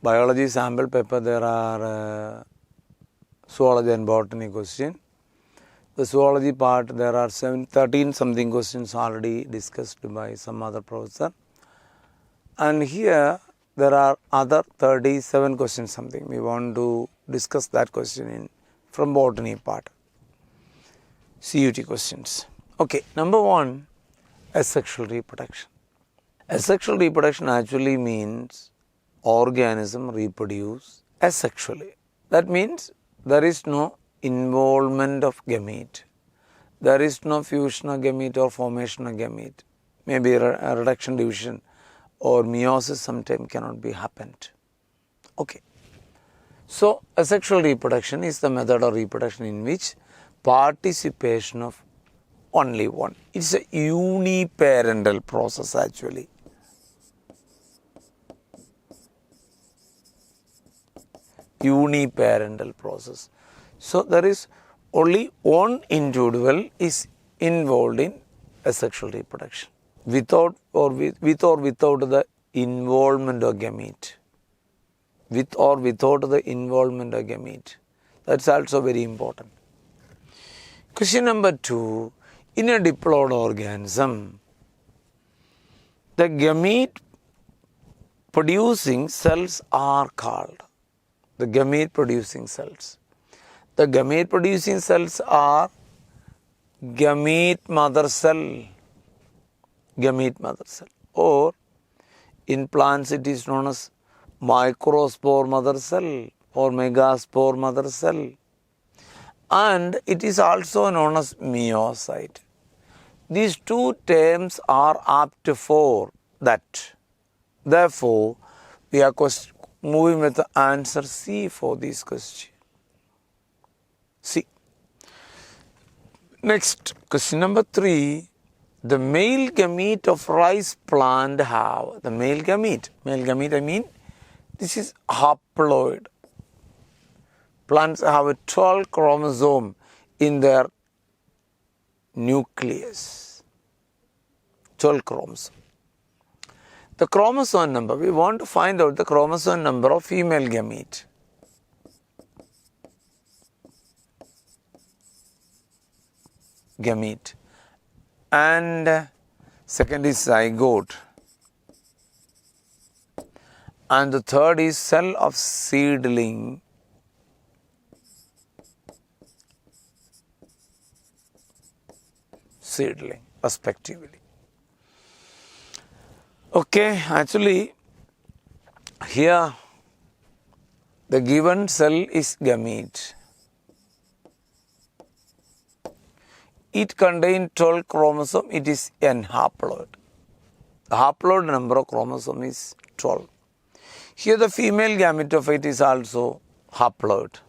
biology sample paper, there are zoology and botany question. The zoology part, there are 13 something questions already discussed by some other professor. And here there are other 37 questions something. We want to discuss that question from botany part. CUT questions. Okay, number 1, asexual reproduction. Asexual reproduction actually means organism reproduce asexually. That means there is no involvement of gamete. There is no fusion of gamete or formation of gamete. Maybe a reduction, division or meiosis sometimes cannot be happened. Okay. So, asexual reproduction is the method of reproduction in which participation of only one. It's a uniparental process actually. Uniparental process. So, there is only one individual is involved in asexual reproduction without or without the involvement of gamete. With or without the involvement of gamete. That's also very important. Question number 2. In a diploid organism, the gamete producing cells are called the gamete producing cells. The gamete producing cells are gamete mother cell. Gamete mother cell. Or in plants it is known as microspore mother cell or megaspore mother cell. And it is also known as meiocyte. These two terms are apt for that. Therefore, we are moving with the answer C for this question. C. Next, question number 3. The male gamete of rice plant have, the male gamete I mean, this is haploid. Plants have 12 chromosomes in their nucleus. 12 chromosomes. The chromosome number, we want to find out the chromosome number of female gamete. And second is zygote. And the third is cell of seedling. Respectively. Okay, actually here the given cell is gamete. It contains 12 chromosomes, it is an haploid. The haploid number of chromosomes is 12. Here the female gamete of it is also haploid.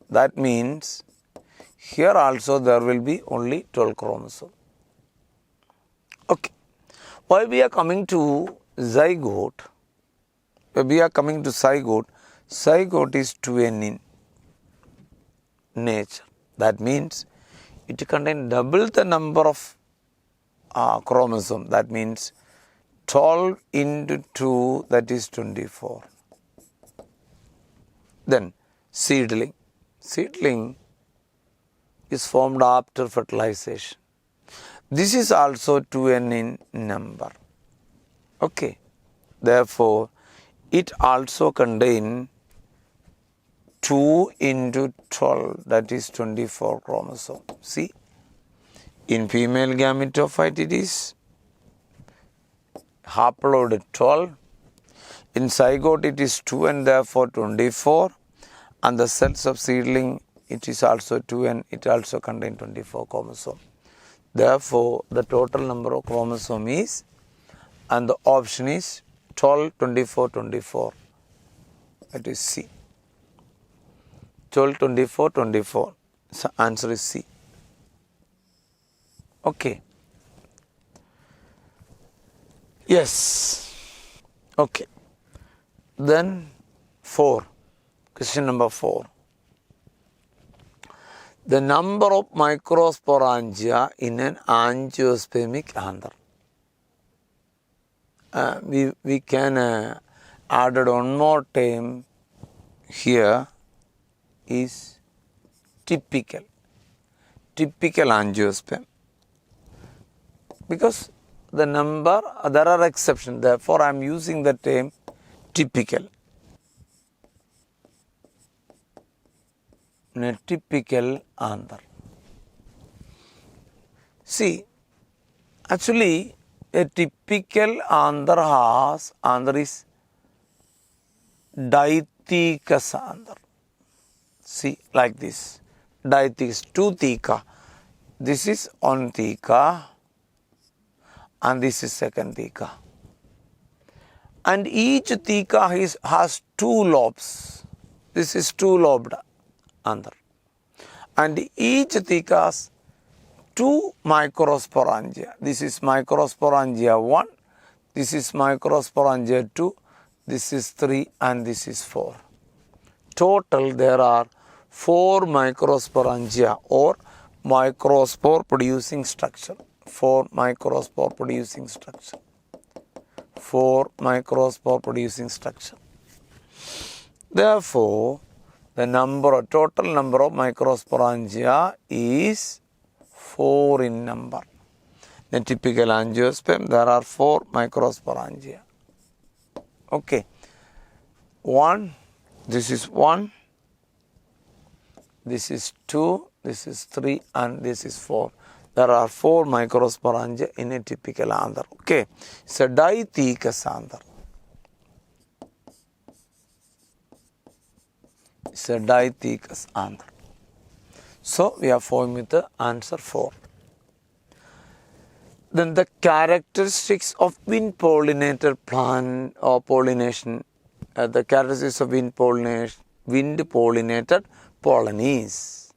That means here also there will be only 12 chromosomes. Okay. Why we are coming to zygote? Zygote is 2n in nature. That means it contains double the number of chromosomes. That means 12 into 2, that is 24. Then seedling. Seedling is formed after fertilization. This is also 2n in number. Okay. Therefore, it also contains 2 into 12, that is 24 chromosomes. See, in female gametophyte it is haploid 12. In zygote it is 2 and therefore 24. And the cells of seedling, it is also 2 and it also contains 24 chromosomes. Therefore, the total number of chromosomes is, and the option is 12, 24, 24. That is C. 12, 24, 24. So, answer is C. Okay. Yes. Okay. Then 4. Question number 4. The number of microsporangia in an angiospermic anther. We can added one more term here is typical angiosperm. Because the number, there are exceptions, therefore I am using the term typical. A typical anther. See, actually a typical anther is dithecous anther. See, like this, dithecous, 2 theca. This is 1 theca and this is 2nd theca. And each theca has 2 lobes. This is 2-lobed anther. And each theca has 2 microsporangia. This is microsporangia 1, this is microsporangia 2, this is 3 and this is 4. Total there are 4 microsporangia or microspore producing structure. 4 microspore producing structure. 4 microspore producing structure. Therefore, the total number of microsporangia is 4 in number. In typical angiosperm, there are 4 microsporangia. Okay. 1, this is 1, this is 2, this is 3 and this is 4. There are 4 microsporangia in a typical anther. Okay. It's a dithecous anther. It's a dithecous anther. So, we are forming with the answer 4. Then the characteristics of wind pollinated plant or pollination, the characteristics of wind pollinated pollen is,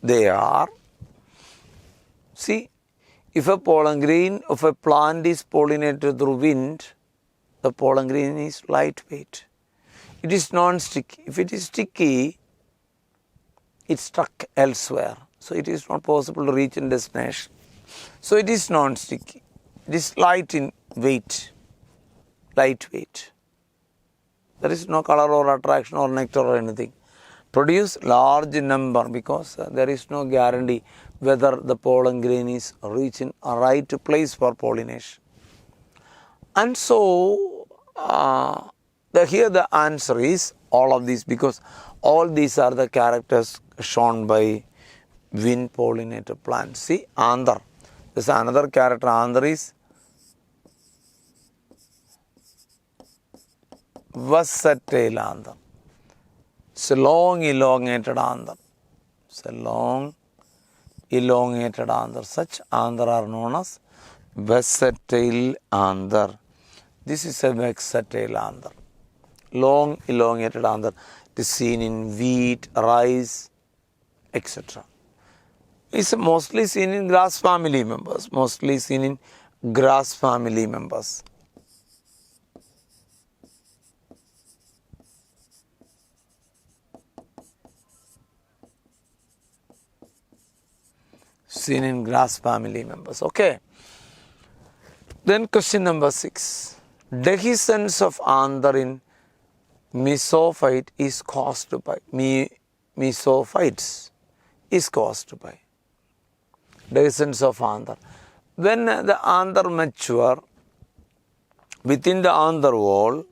they are, see, if a pollen grain of a plant is pollinated through wind, the pollen grain is lightweight. It is non-sticky. If it is sticky, it's stuck elsewhere. So it is not possible to reach in destination. So it is non-sticky. It is light in weight, lightweight. There is no color or attraction or nectar or anything. Produce large number because there is no guarantee whether the pollen grain is reaching a right place for pollination. And so here the answer is all of these, because all these are the characters shown by wind pollinated plants. See, anther. This is another character. Anther is versatile anther. It's a long elongated anther. It's a long elongated anther. Such anther are known as versatile anther. This is a versatile anther. Long elongated anther. It is seen in wheat, rice, etc. It's mostly seen in grass family members. Mostly seen in grass family members. Seen in grass family members. Okay. Then question number 6. Dehiscence of anther in mesophyte is caused by mesophytes is caused by dehiscence of anther. When the anther mature, within the anther wall,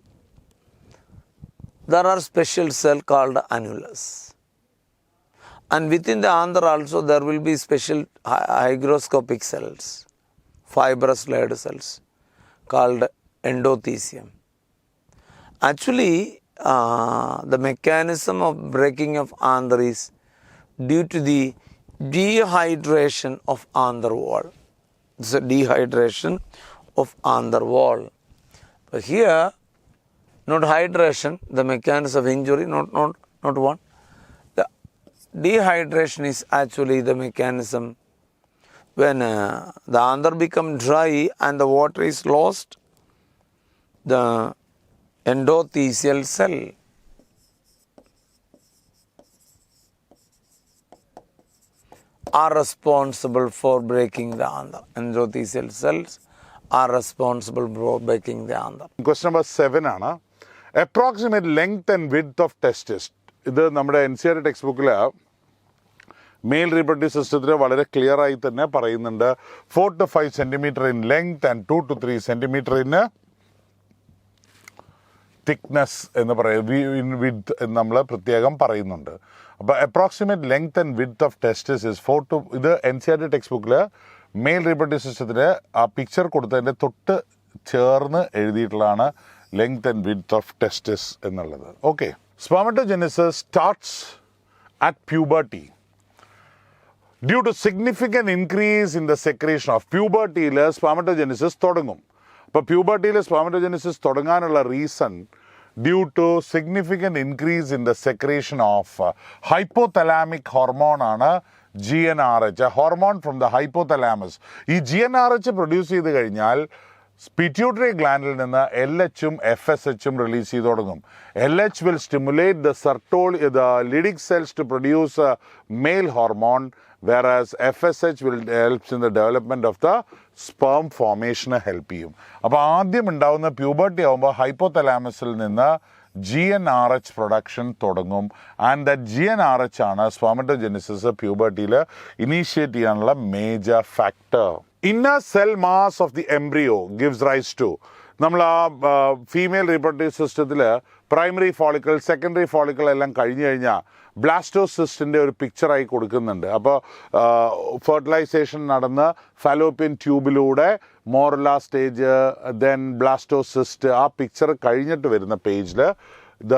there are special cells called annulus. And within the anther also there will be special hygroscopic cells, fibrous layered cells called endothecium. Actually, the mechanism of breaking of anther is due to the dehydration of anther wall. It's a dehydration of anther wall. But here, not hydration, the mechanism of injury, not one. The dehydration is actually the mechanism when the anther becomes dry and the water is lost, the endothelial cell are responsible for breaking the anther. Endothelial cells are responsible for breaking the anther. Question number 7 ആണ്. Approximate length and width of ടെസ്റ്റിസ്. ഇത് നമ്മുടെ NCERT text ബുക്കിൽ mail reproductive സിസ്റ്റത്തിൽ വളരെ clear ആയി തന്നെ പറയുന്നുണ്ട്. 4 to 5 centimetre in length and 2 to 3 centimetre in thickness എന്ന് പറയും, വിഡ്ത്ത് എന്ന് നമ്മൾ പ്രത്യേകം പറയുന്നുണ്ട്. അപ്പോൾ approximate length and width of ടെസ്റ്റിസ് is 4 to, ഇത് NCERT ടെക്സ്റ്റ് ബുക്കിൽ മെയിൽ റീപ്രൊഡക്റ്റീവ് സിസ്റ്റത്തിൽ ആ പിക്ചർ കൊടുത്തതിൻ്റെ തൊട്ട് ചേർന്ന് എഴുതിയിട്ടുള്ളതാണ് ലെങ്ത് ആൻഡ് വിഡ്ത്ത് ഓഫ് ടെസ്റ്റിസ് എന്നുള്ളത്. Okay, spermatogenesis starts at puberty due to significant increase in the secretion of പ്യൂബർട്ടിയിൽ സ്പെർമറ്റോജെനിസിസ് തുടങ്ങും. അപ്പോൾ പ്യൂബർട്ടിയിൽ സ്പെർമറ്റോജെനിസിസ് തുടങ്ങാനുള്ള reason due to significant increase in the secretion of hypothalamic ഹോർമോണാണ് GnRH, hormone from the hypothalamus. ഈ GnRH produce ചെയ്ത് കഴിഞ്ഞാൽ pituitary ഗ്ലാൻഡിൽ നിന്ന് LH-ഉം FSH-ഉം റിലീസ് ചെയ്ത് തുടങ്ങും. LH will stimulate the Leydig cells to produce male hormone, whereas FSH will helps in the development of the sperm formation help ചെയ്യും. അപ്പോൾ ആദ്യം ഉണ്ടാവുന്ന പ്യൂബർട്ടി ആകുമ്പോൾ ഹൈപ്പോതലാമസിൽ നിന്ന് GnRH പ്രൊഡക്ഷൻ തുടങ്ങും. ആൻഡ് ദറ്റ് GnRH ആണ് സ്പെർമറ്റോജെനിസിസ് പ്യൂബർട്ടിയിൽ ഇനീഷ്യേറ്റ് ചെയ്യാനുള്ള major factor. Inner cell mass of the embryo gives rise to, നമ്മൾ ആ ഫീമെയിൽ റീപ്രൊഡക്റ്റീവ് സിസ്റ്റത്തിൽ പ്രൈമറി ഫോളിക്കിൾ, സെക്കൻഡറി ഫോളിക്കിൾ എല്ലാം കഴിഞ്ഞു കഴിഞ്ഞാൽ ബ്ലാസ്റ്റോസിസ്റ്റിൻ്റെ ഒരു പിക്ചറായി കൊടുക്കുന്നുണ്ട്. അപ്പോൾ ഫെർട്ടിലൈസേഷൻ നടന്ന് ഫാലോപ്പിയൻ ട്യൂബിലൂടെ മോറല സ്റ്റേജ്, ദെൻ ബ്ലാസ്റ്റോസിസ്റ്റ്, ആ പിക്ചർ കഴിഞ്ഞിട്ട് വരുന്ന പേജിൽ ദ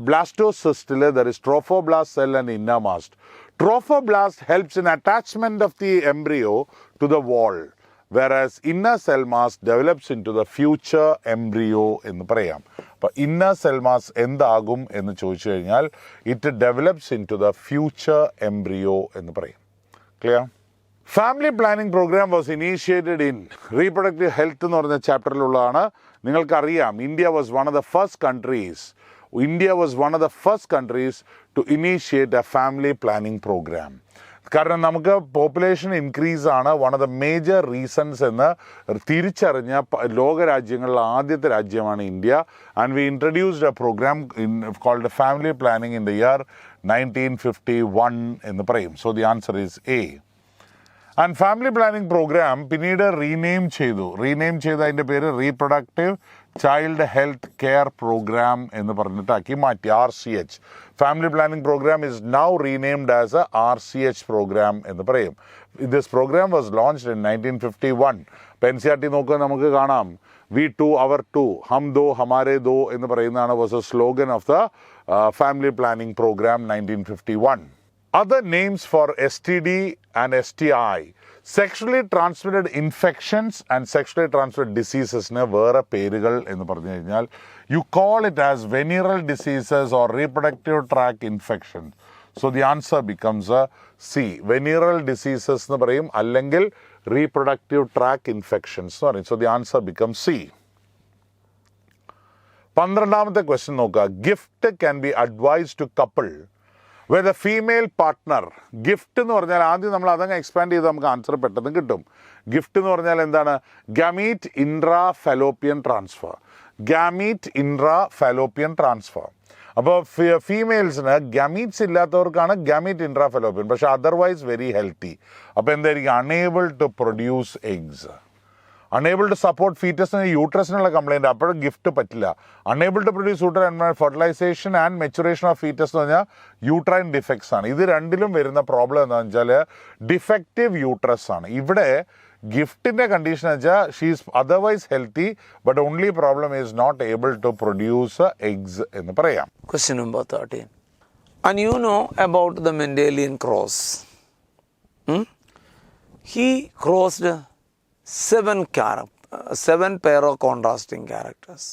ബ്ലാസ്റ്റോസിസ്റ്റിൽ there is trophoblast cell and inner mass. Trophoblast helps in attachment of the embryo to the wall, whereas inner cell mass develops into the future embryo എന്ന് പറയാം. അപ്പോൾ inner cell mass എന്താകും എന്ന് ചോദിച്ചു കഴിഞ്ഞാൽ it develops into the future embryo എന്ന് പറയും. Clear? Family planning programme was initiated in reproductive health എന്ന് പറഞ്ഞ ചാപ്റ്ററിലുള്ളതാണ്. നിങ്ങൾക്കറിയാം, India was one of the first countries to initiate a family planning program. കാരണം നമുക്ക് പോപ്പുലേഷൻ ഇൻക്രീസ് ആണ് one of the major reasons എന്ന് തിരിച്ചറിഞ്ഞ ലോകരാജ്യങ്ങളിലെ ആദ്യത്തെ രാജ്യമാണ് India. And we introduced a programme called family planning in the year 1951 എന്ന് പറയും. So the answer is A. And family planning programme പിന്നീട് റീനെയിം ചെയ്ത് അതിൻ്റെ പേര് reproductive child health care programme എന്ന് പറഞ്ഞിട്ടാക്കി മാറ്റി, RCH. Family planning programme is now renamed as a RCH programme എന്ന് പറയും. This programme was launched in 1951. ഇപ്പോൾ NCERT നോക്കുക നമുക്ക് കാണാം, വി ടു അവർ ടു, ഹം ദോ ഹമാരെ ദോ എന്ന് പറയുന്നതാണ് was a slogan of the family planning programme 1951. Other names for STD and STI, sexually transmitted infections and sexually transmitted diseases ne vera perugal ennu parnju kayal you call it as venereal diseases or reproductive tract infections. So the answer becomes a C. Venereal diseases nu parayum allengil reproductive tract infections nu parayum. So the answer becomes C. 12th question nokka, gift can be advised to couple where the female partner, gift എന്ന് പറഞ്ഞാൽ ആദ്യം നമ്മൾ അതങ്ങ് expand ചെയ്ത് നമുക്ക് answer പെട്ടെന്ന് കിട്ടും. Gift എന്ന് പറഞ്ഞാൽ എന്താണ്? Gamete intra fallopian transfer. അപ്പോൾ ഫീമെയിൽസിന് ഗാമീറ്റ്സ് ഇല്ലാത്തവർക്കാണ് ഗാമീറ്റ് ഇൻട്രാ ഫാലോപ്പിയൻ, പക്ഷേ അതർവൈസ് വെരി ഹെൽത്തി. അപ്പോൾ എന്തായിരിക്കും? Unable to produce eggs, unable to support ഫീറ്റസിന്, യൂട്രസിനുള്ള കംപ്ലൈൻറ്റ്, അപ്പോഴും ഗിഫ്റ്റ് പറ്റില്ല. Unable to produce fertilisation and maturation of foetus എന്ന് പറഞ്ഞാൽ യൂട്രൈൻ ഡിഫക്ട്സ് ആണ്. ഇത് രണ്ടിലും വരുന്ന പ്രോബ്ലം എന്താണെന്ന് വെച്ചാൽ ഡിഫക്റ്റീവ് യൂട്രസ് ആണ്. ഇവിടെ ഗിഫ്റ്റിൻ്റെ കണ്ടീഷൻ വെച്ചാൽ she is otherwise healthy, but only problem is not able to produce eggs എന്ന് പറയാം. Question number 13. And you know about the Mendelian cross. He crossed 7 pair of contrasting characters.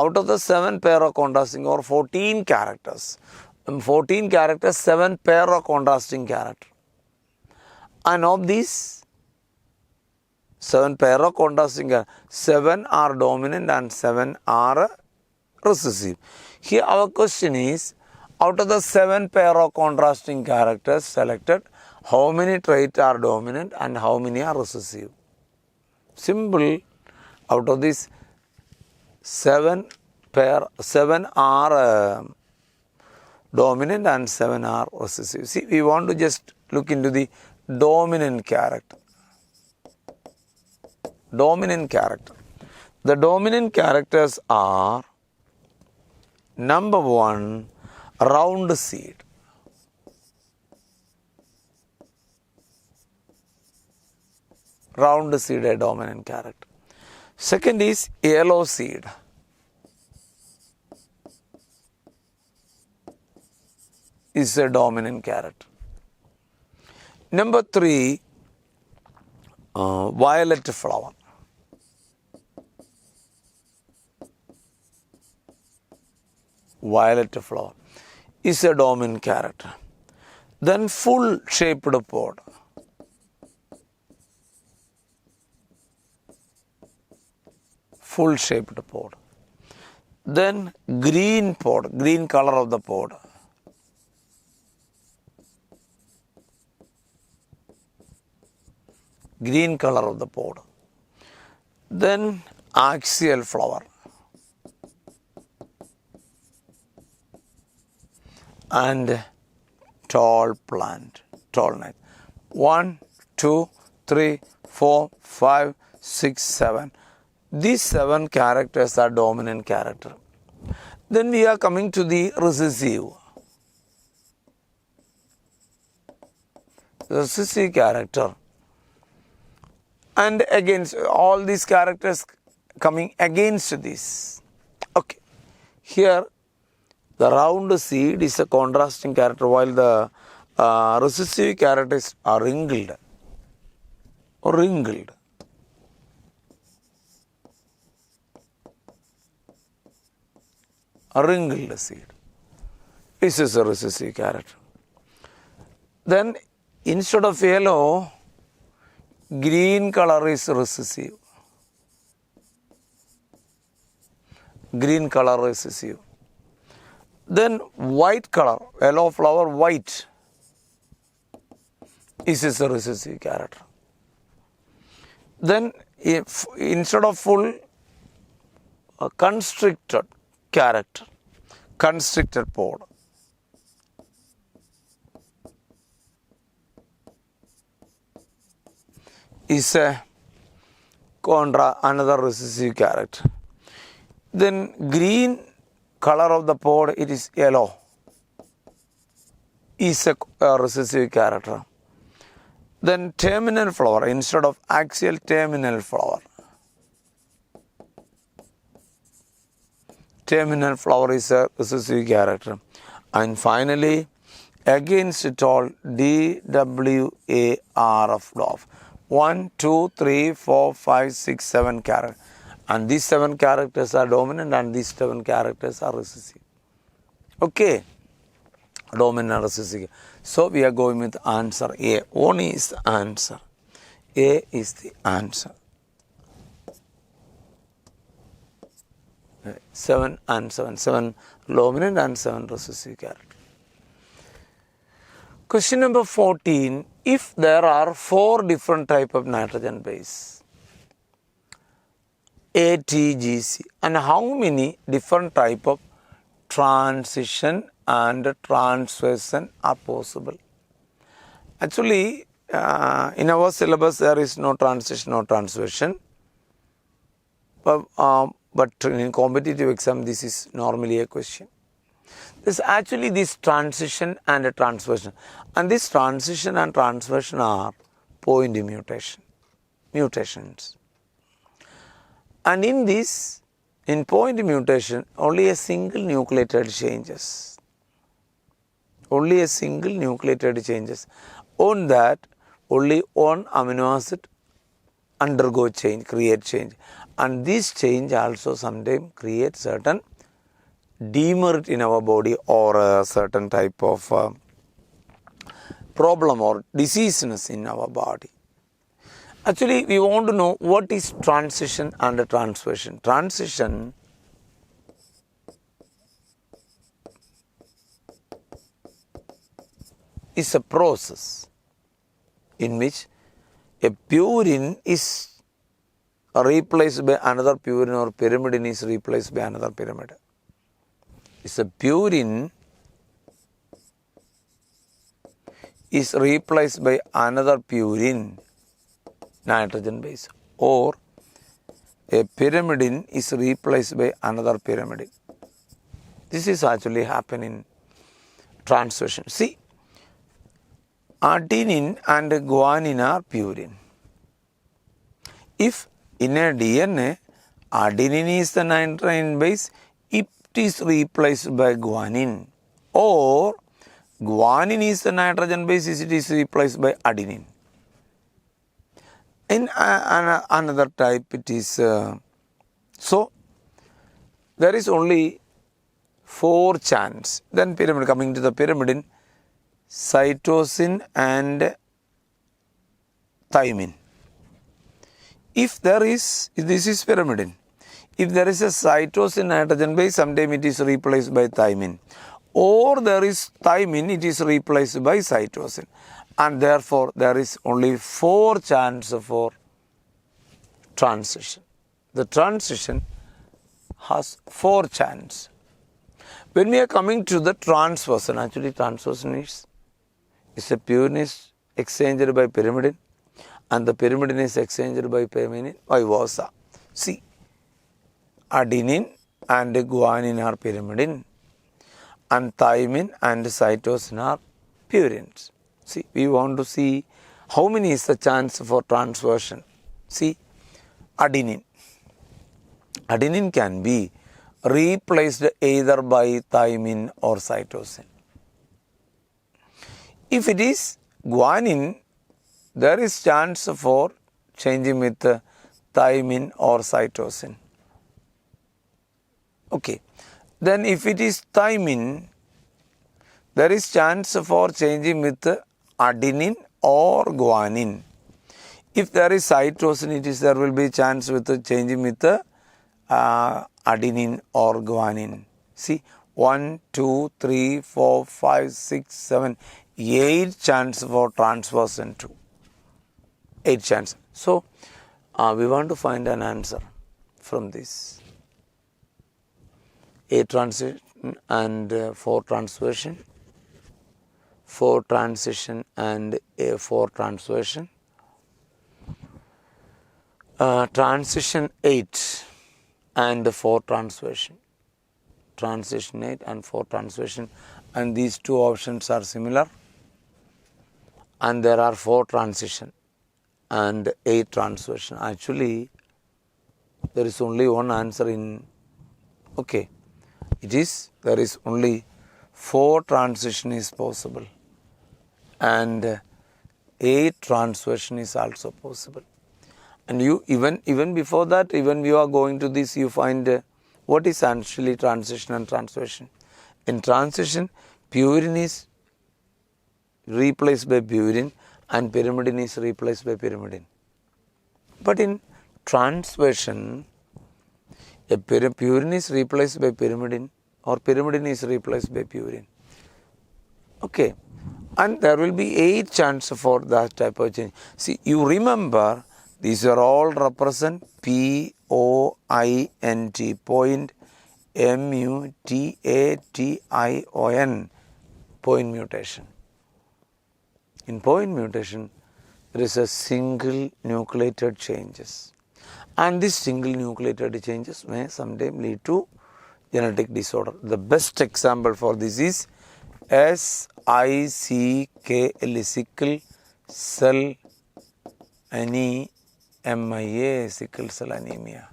Out of the 7 pair of contrasting or 14 characters, 7 pair of contrasting character. And of these 7 pair of contrasting character, 7 are dominant and 7 are recessive. Here our question is, out of the 7 pair of contrasting characters selected, how many traits are dominant and how many are recessive? Simple. Out of these 7 pair 7 are dominant and 7 are recessive. See, we want to just look into the dominant character. Dominant character. The dominant characters are, number 1, round seed. Round seed, a dominant character. Second is yellow seed. Is a dominant character. Number 3, violet flower. Violet flower is a dominant character. Then full shaped pod. Full shaped pod. Then green pod, green color of the pod. Green color of the pod. Then axial flower. And tall plant, tall neck. 1, 2, 3, 4, 5, 6, 7. These 7 characters are dominant character. Then we are coming to the recessive. Recessive character. And against all these characters coming against this. Okay. Here the round seed is a contrasting character, while the recessive characters are wrinkled. Or wrinkled. A wrinkled seed. This is a recessive character. Then instead of yellow, green color is recessive. Green color recessive. Then white color, yellow flower, white. This is a recessive character. Then if instead of full, a constricted character, constricted pod. Is a another recessive character. Then green color of the pod, it is yellow, is a recessive character. Then terminal flower, instead of axial, terminal flower. Terminal flower is a recessive character. And finally, against it all, DWAR of dwarf. 1, 2, 3, 4, 5, 6, 7 characters. And these 7 characters are dominant and these 7 characters are recessive. Okay. Dominant and recessive. So we are going with answer A. Only is the answer. A is the answer. 7 and 7. 7 dominant and 7 recessive characters. Question number 14. If there are 4 different types of nitrogen base, A, T, G, C, and how many different type of transition and transversion are possible? Actually, in our syllabus there is no transition or transversion, but in competitive exam this is normally a question. This actually this transition and a transversion, and this transition and transversion are point mutations. And in this, in point mutation, only a single nucleotide changes. Only a single nucleotide changes. On that, only one amino acid undergo change, create change. And this change also sometimes creates certain demerit in our body or a certain type of problem or diseases in our body. Actually, we want to know what is transition and transversion. Transition is a process in which a purine is replaced by another purine or pyrimidine is replaced by another pyrimid. It's a purine is replaced by another purine, nitrogen base, or a pyrimidine is replaced by another pyrimidine. This is actually happening in transversion. See, adenine and guanine are purine. If in a DNA, adenine is the nitrogen base, it is replaced by guanine, or guanine is the nitrogen base, it is replaced by adenine. In another type, it is so there is only 4 chance. Then pyrimid, coming to the pyrimidine, cytosine and thymine. If there is, this is pyrimidine. If there is a cytosine nitrogen base, sometime it is replaced by thymine. Or there is thymine, it is replaced by cytosine. And therefore, there is only 4 chances for transition. The transition has 4 chances. When we are coming to the transversion, actually transversion is a purine is exchanged by pyrimidine, and the pyrimidine is exchanged by pyrimidine, vice versa. See, adenine and guanine are pyrimidine, and thymine and cytosine are purines. See, we want to see how many is the chance for transversion. See, adenine. Adenine can be replaced either by thymine or cytosine. If it is guanine, there is chance for changing with thymine or cytosine. Okay. Then if it is thymine, there is chance for changing with adenine or guanine. If there is cytosine, there will be chance with changing with adenine or guanine. See, 1, 2, 3, 4, 5, 6, 7, 8 chance for transversion too. 8 chance. So, we want to find an answer from this. A transition and 4 transversion, 4 transition and a 4 transversion. Transition 8 and 4 transversion. Transition 8 and 4 transversion, and these 2 options are similar, and there are 4 transition and 8 transversion. Actually, there is only one answer in, okay, it is, there is only 4 transition is possible, and 8 transversion is also possible. And you even before that, even you are going to this, you find what is actually transition and transversion. In transition, purine is replaced by purine and pyrimidine is replaced by pyrimidine. But in transversion, a purine is replaced by pyrimidine or pyrimidine is replaced by purine. Okay. And there will be 8 chances for that type of change. See, you remember, these are all represent POINT, point mutation, point mutation. In point mutation, there is a single nucleotide changes. And this single nucleotide changes may sometime lead to genetic disorder. The best example for this is SICKL, sickle cell anemia, sickle cell anemia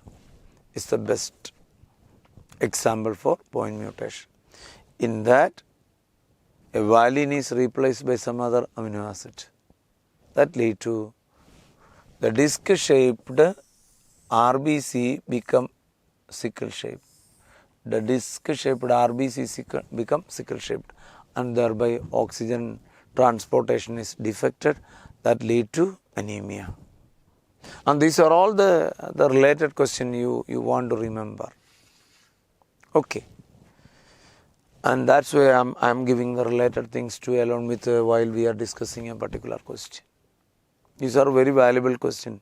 is the best example for point mutation. In that, a valine is replaced by some other amino acid. That lead to the disc-shaped RBC become sickle-shaped. The disc-shaped RBC become sickle-shaped, and thereby oxygen transportation is defected. That lead to anemia. And these are all the related question you want to remember. Okay. And that's why I'm giving the related things to along with while we are discussing a particular question. These are very valuable question.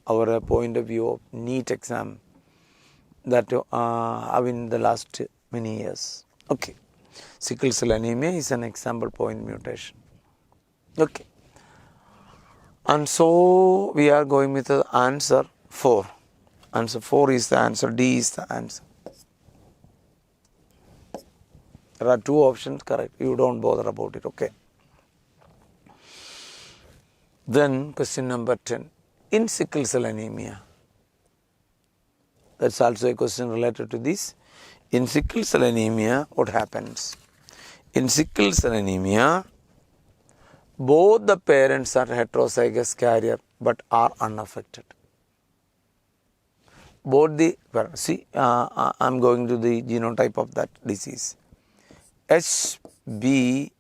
our point of view of NEET exam that have in the last many years. Okay. Sickle cell anemia is an example point mutation. Okay. And so we are going with the answer 4. Answer 4 is the answer. D is the answer. There are 2 options correct. You don't bother about it. Okay. Then question number 10. In sickle cell anemia. That's also a question related to this. In sickle cell anemia, what happens? In sickle cell anemia, both the parents are heterozygous carrier but are unaffected. Both the parents, see, I'm going to the genotype of that disease. HB,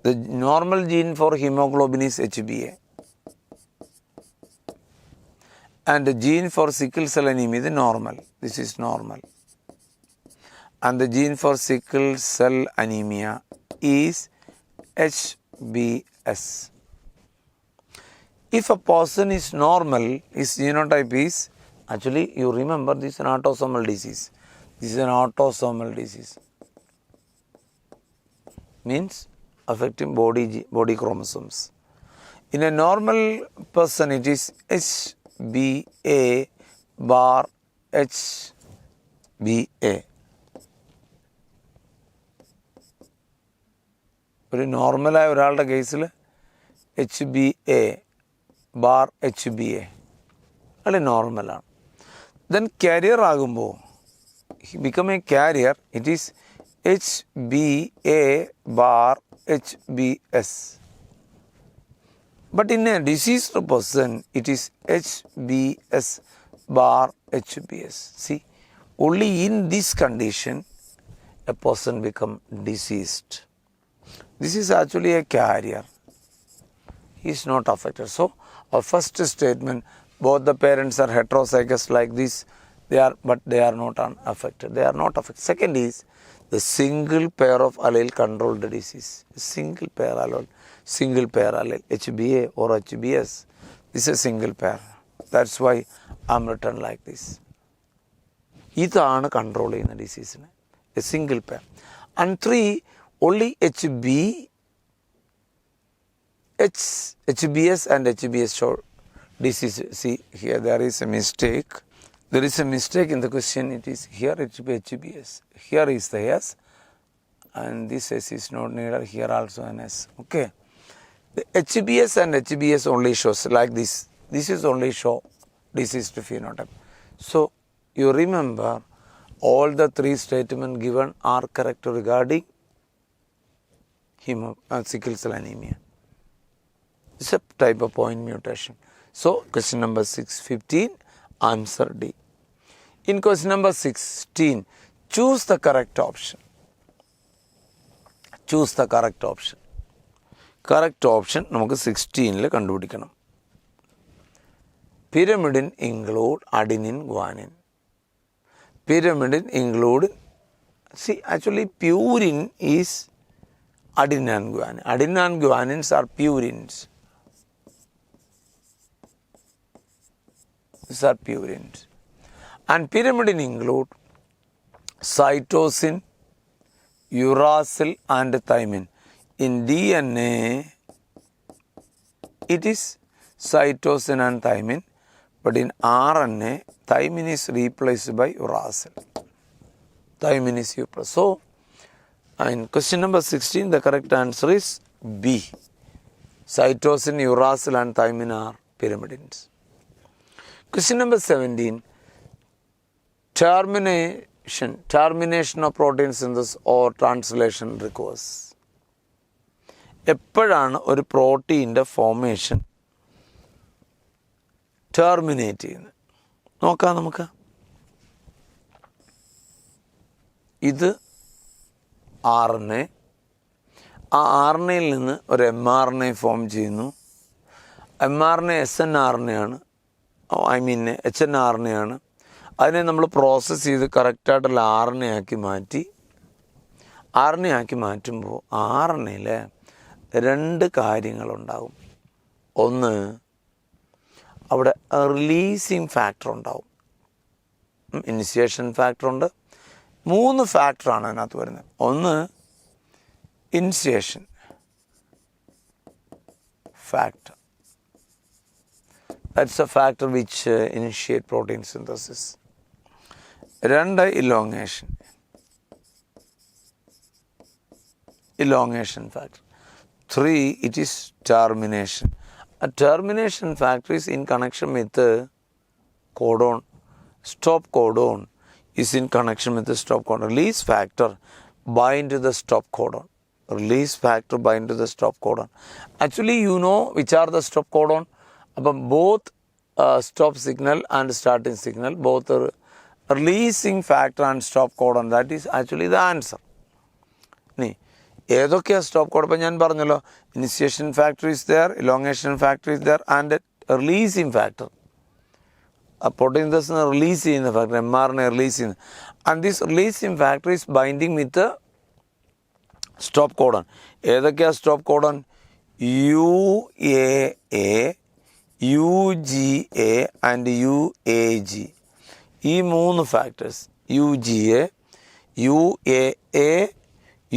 the normal gene for hemoglobin is HbA. And the gene for sickle cell anemia is normal. This is normal. And the gene for sickle cell anemia is HbS. If a person is normal, his genotype is, actually you remember this is an autosomal disease. This is an autosomal disease. Means affecting body chromosomes. In a normal person it is HbA bar HbA. ഒരു നോർമലായ ഒരാളുടെ കേസിൽ HbA bar HbA അത് നോർമലാണ്. Then carrier ആകുമ്പോൾ become a carrier, it is HbA bar HbS. But in a diseased person, it is HbS bar HbS. See, only in this condition, a person become diseased. This is actually a carrier. He is not affected. So, our first statement, both the parents are heterozygous like this, but they are not unaffected. They are not affected. Second is the single pair of allele control the disease. Single pair allele, HbA or HbS. This is a single pair. That's why I'm written like this. ഇതാണ് control ചെയ്യുന്ന ഡിസീസിനെ, a single pair. And 3, only HbS and HbS show disease. See here there is a mistake. There is a mistake in the question. It is here it should be HbS. Here is the S and this S is not needed. Here also an S. Okay. The HbS and HbS only shows like this. This is only show diseased phenotype. So you remember all the 3 statements given are correct regarding sickle cell anemia. It's a type of point mutation. So question number 15, answer D. In question number 16, choose the correct option. Choose the correct option. Correct option നമുക്ക് 16 കണ്ടുപിടിക്കണം. Pyrimidine include adenine guanine. Pyrimidine include, see actually purine is adenine and guanine. Adenine and guanines are purines. These are purines. And pyrimidine include cytosine, uracil and thymine. In DNA, it is cytosine and thymine, but in RNA, thymine is replaced by uracil. Thymine is replaced. So, in question number 16, the correct answer is B. Cytosine, uracil and thymine are pyrimidines. Question number 17, termination of protein synthesis or translation occurs. എപ്പോഴാണ് ഒരു പ്രോട്ടീൻ്റെ formation terminate ചെയ്യുന്നത് നോക്കാം നമുക്ക്. ഇത് RNA, ആ RNAയിൽ നിന്ന് ഒരു mRNA form ചെയ്യുന്നു. mRNA SNRNA ആണ്, HNRNA ആണ്. അതിനെ നമ്മൾ പ്രോസസ്സ് ചെയ്ത് കറക്റ്റായിട്ടുള്ള RNA ആക്കി മാറ്റി. RNA ആക്കി മാറ്റുമ്പോൾ RNAയിൽ 2 കാര്യങ്ങളുണ്ടാകും. ഒന്ന്, അവിടെ റിലീസിങ് ഫാക്ടർ ഉണ്ടാവും, ഇനിഷ്യേഷൻ ഫാക്ടർ ഉണ്ട്. 3 ഫാക്ടറാണ് അതിനകത്ത് വരുന്നത്. ഒന്ന് initiation factor. That's a factor which initiate protein synthesis. 2, elongation factor. 3, it is termination. A termination factor is in connection with the codon. Stop codon is in connection with the stop codon. Release factor bind to the stop codon. Release factor bind to the stop codon. Actually, you know which are the stop codon. But both stop signal and starting signal, both are releasing factor and stop codon. That is actually the answer. ഏതൊക്കെയാണ് stop codon? ഇപ്പം ഞാൻ പറഞ്ഞല്ലോ, initiation factor is there, elongation factor is there, and releasing factor. Protein release ചെയ്യുന്ന factor, mRNA release ചെയ്യുന്നത്. And this releasing factor is binding with stop codon. ഏതൊക്കെയാണ് stop codon? UAA, UGA and UAG. ഈ 3 factors, UGA, UAA,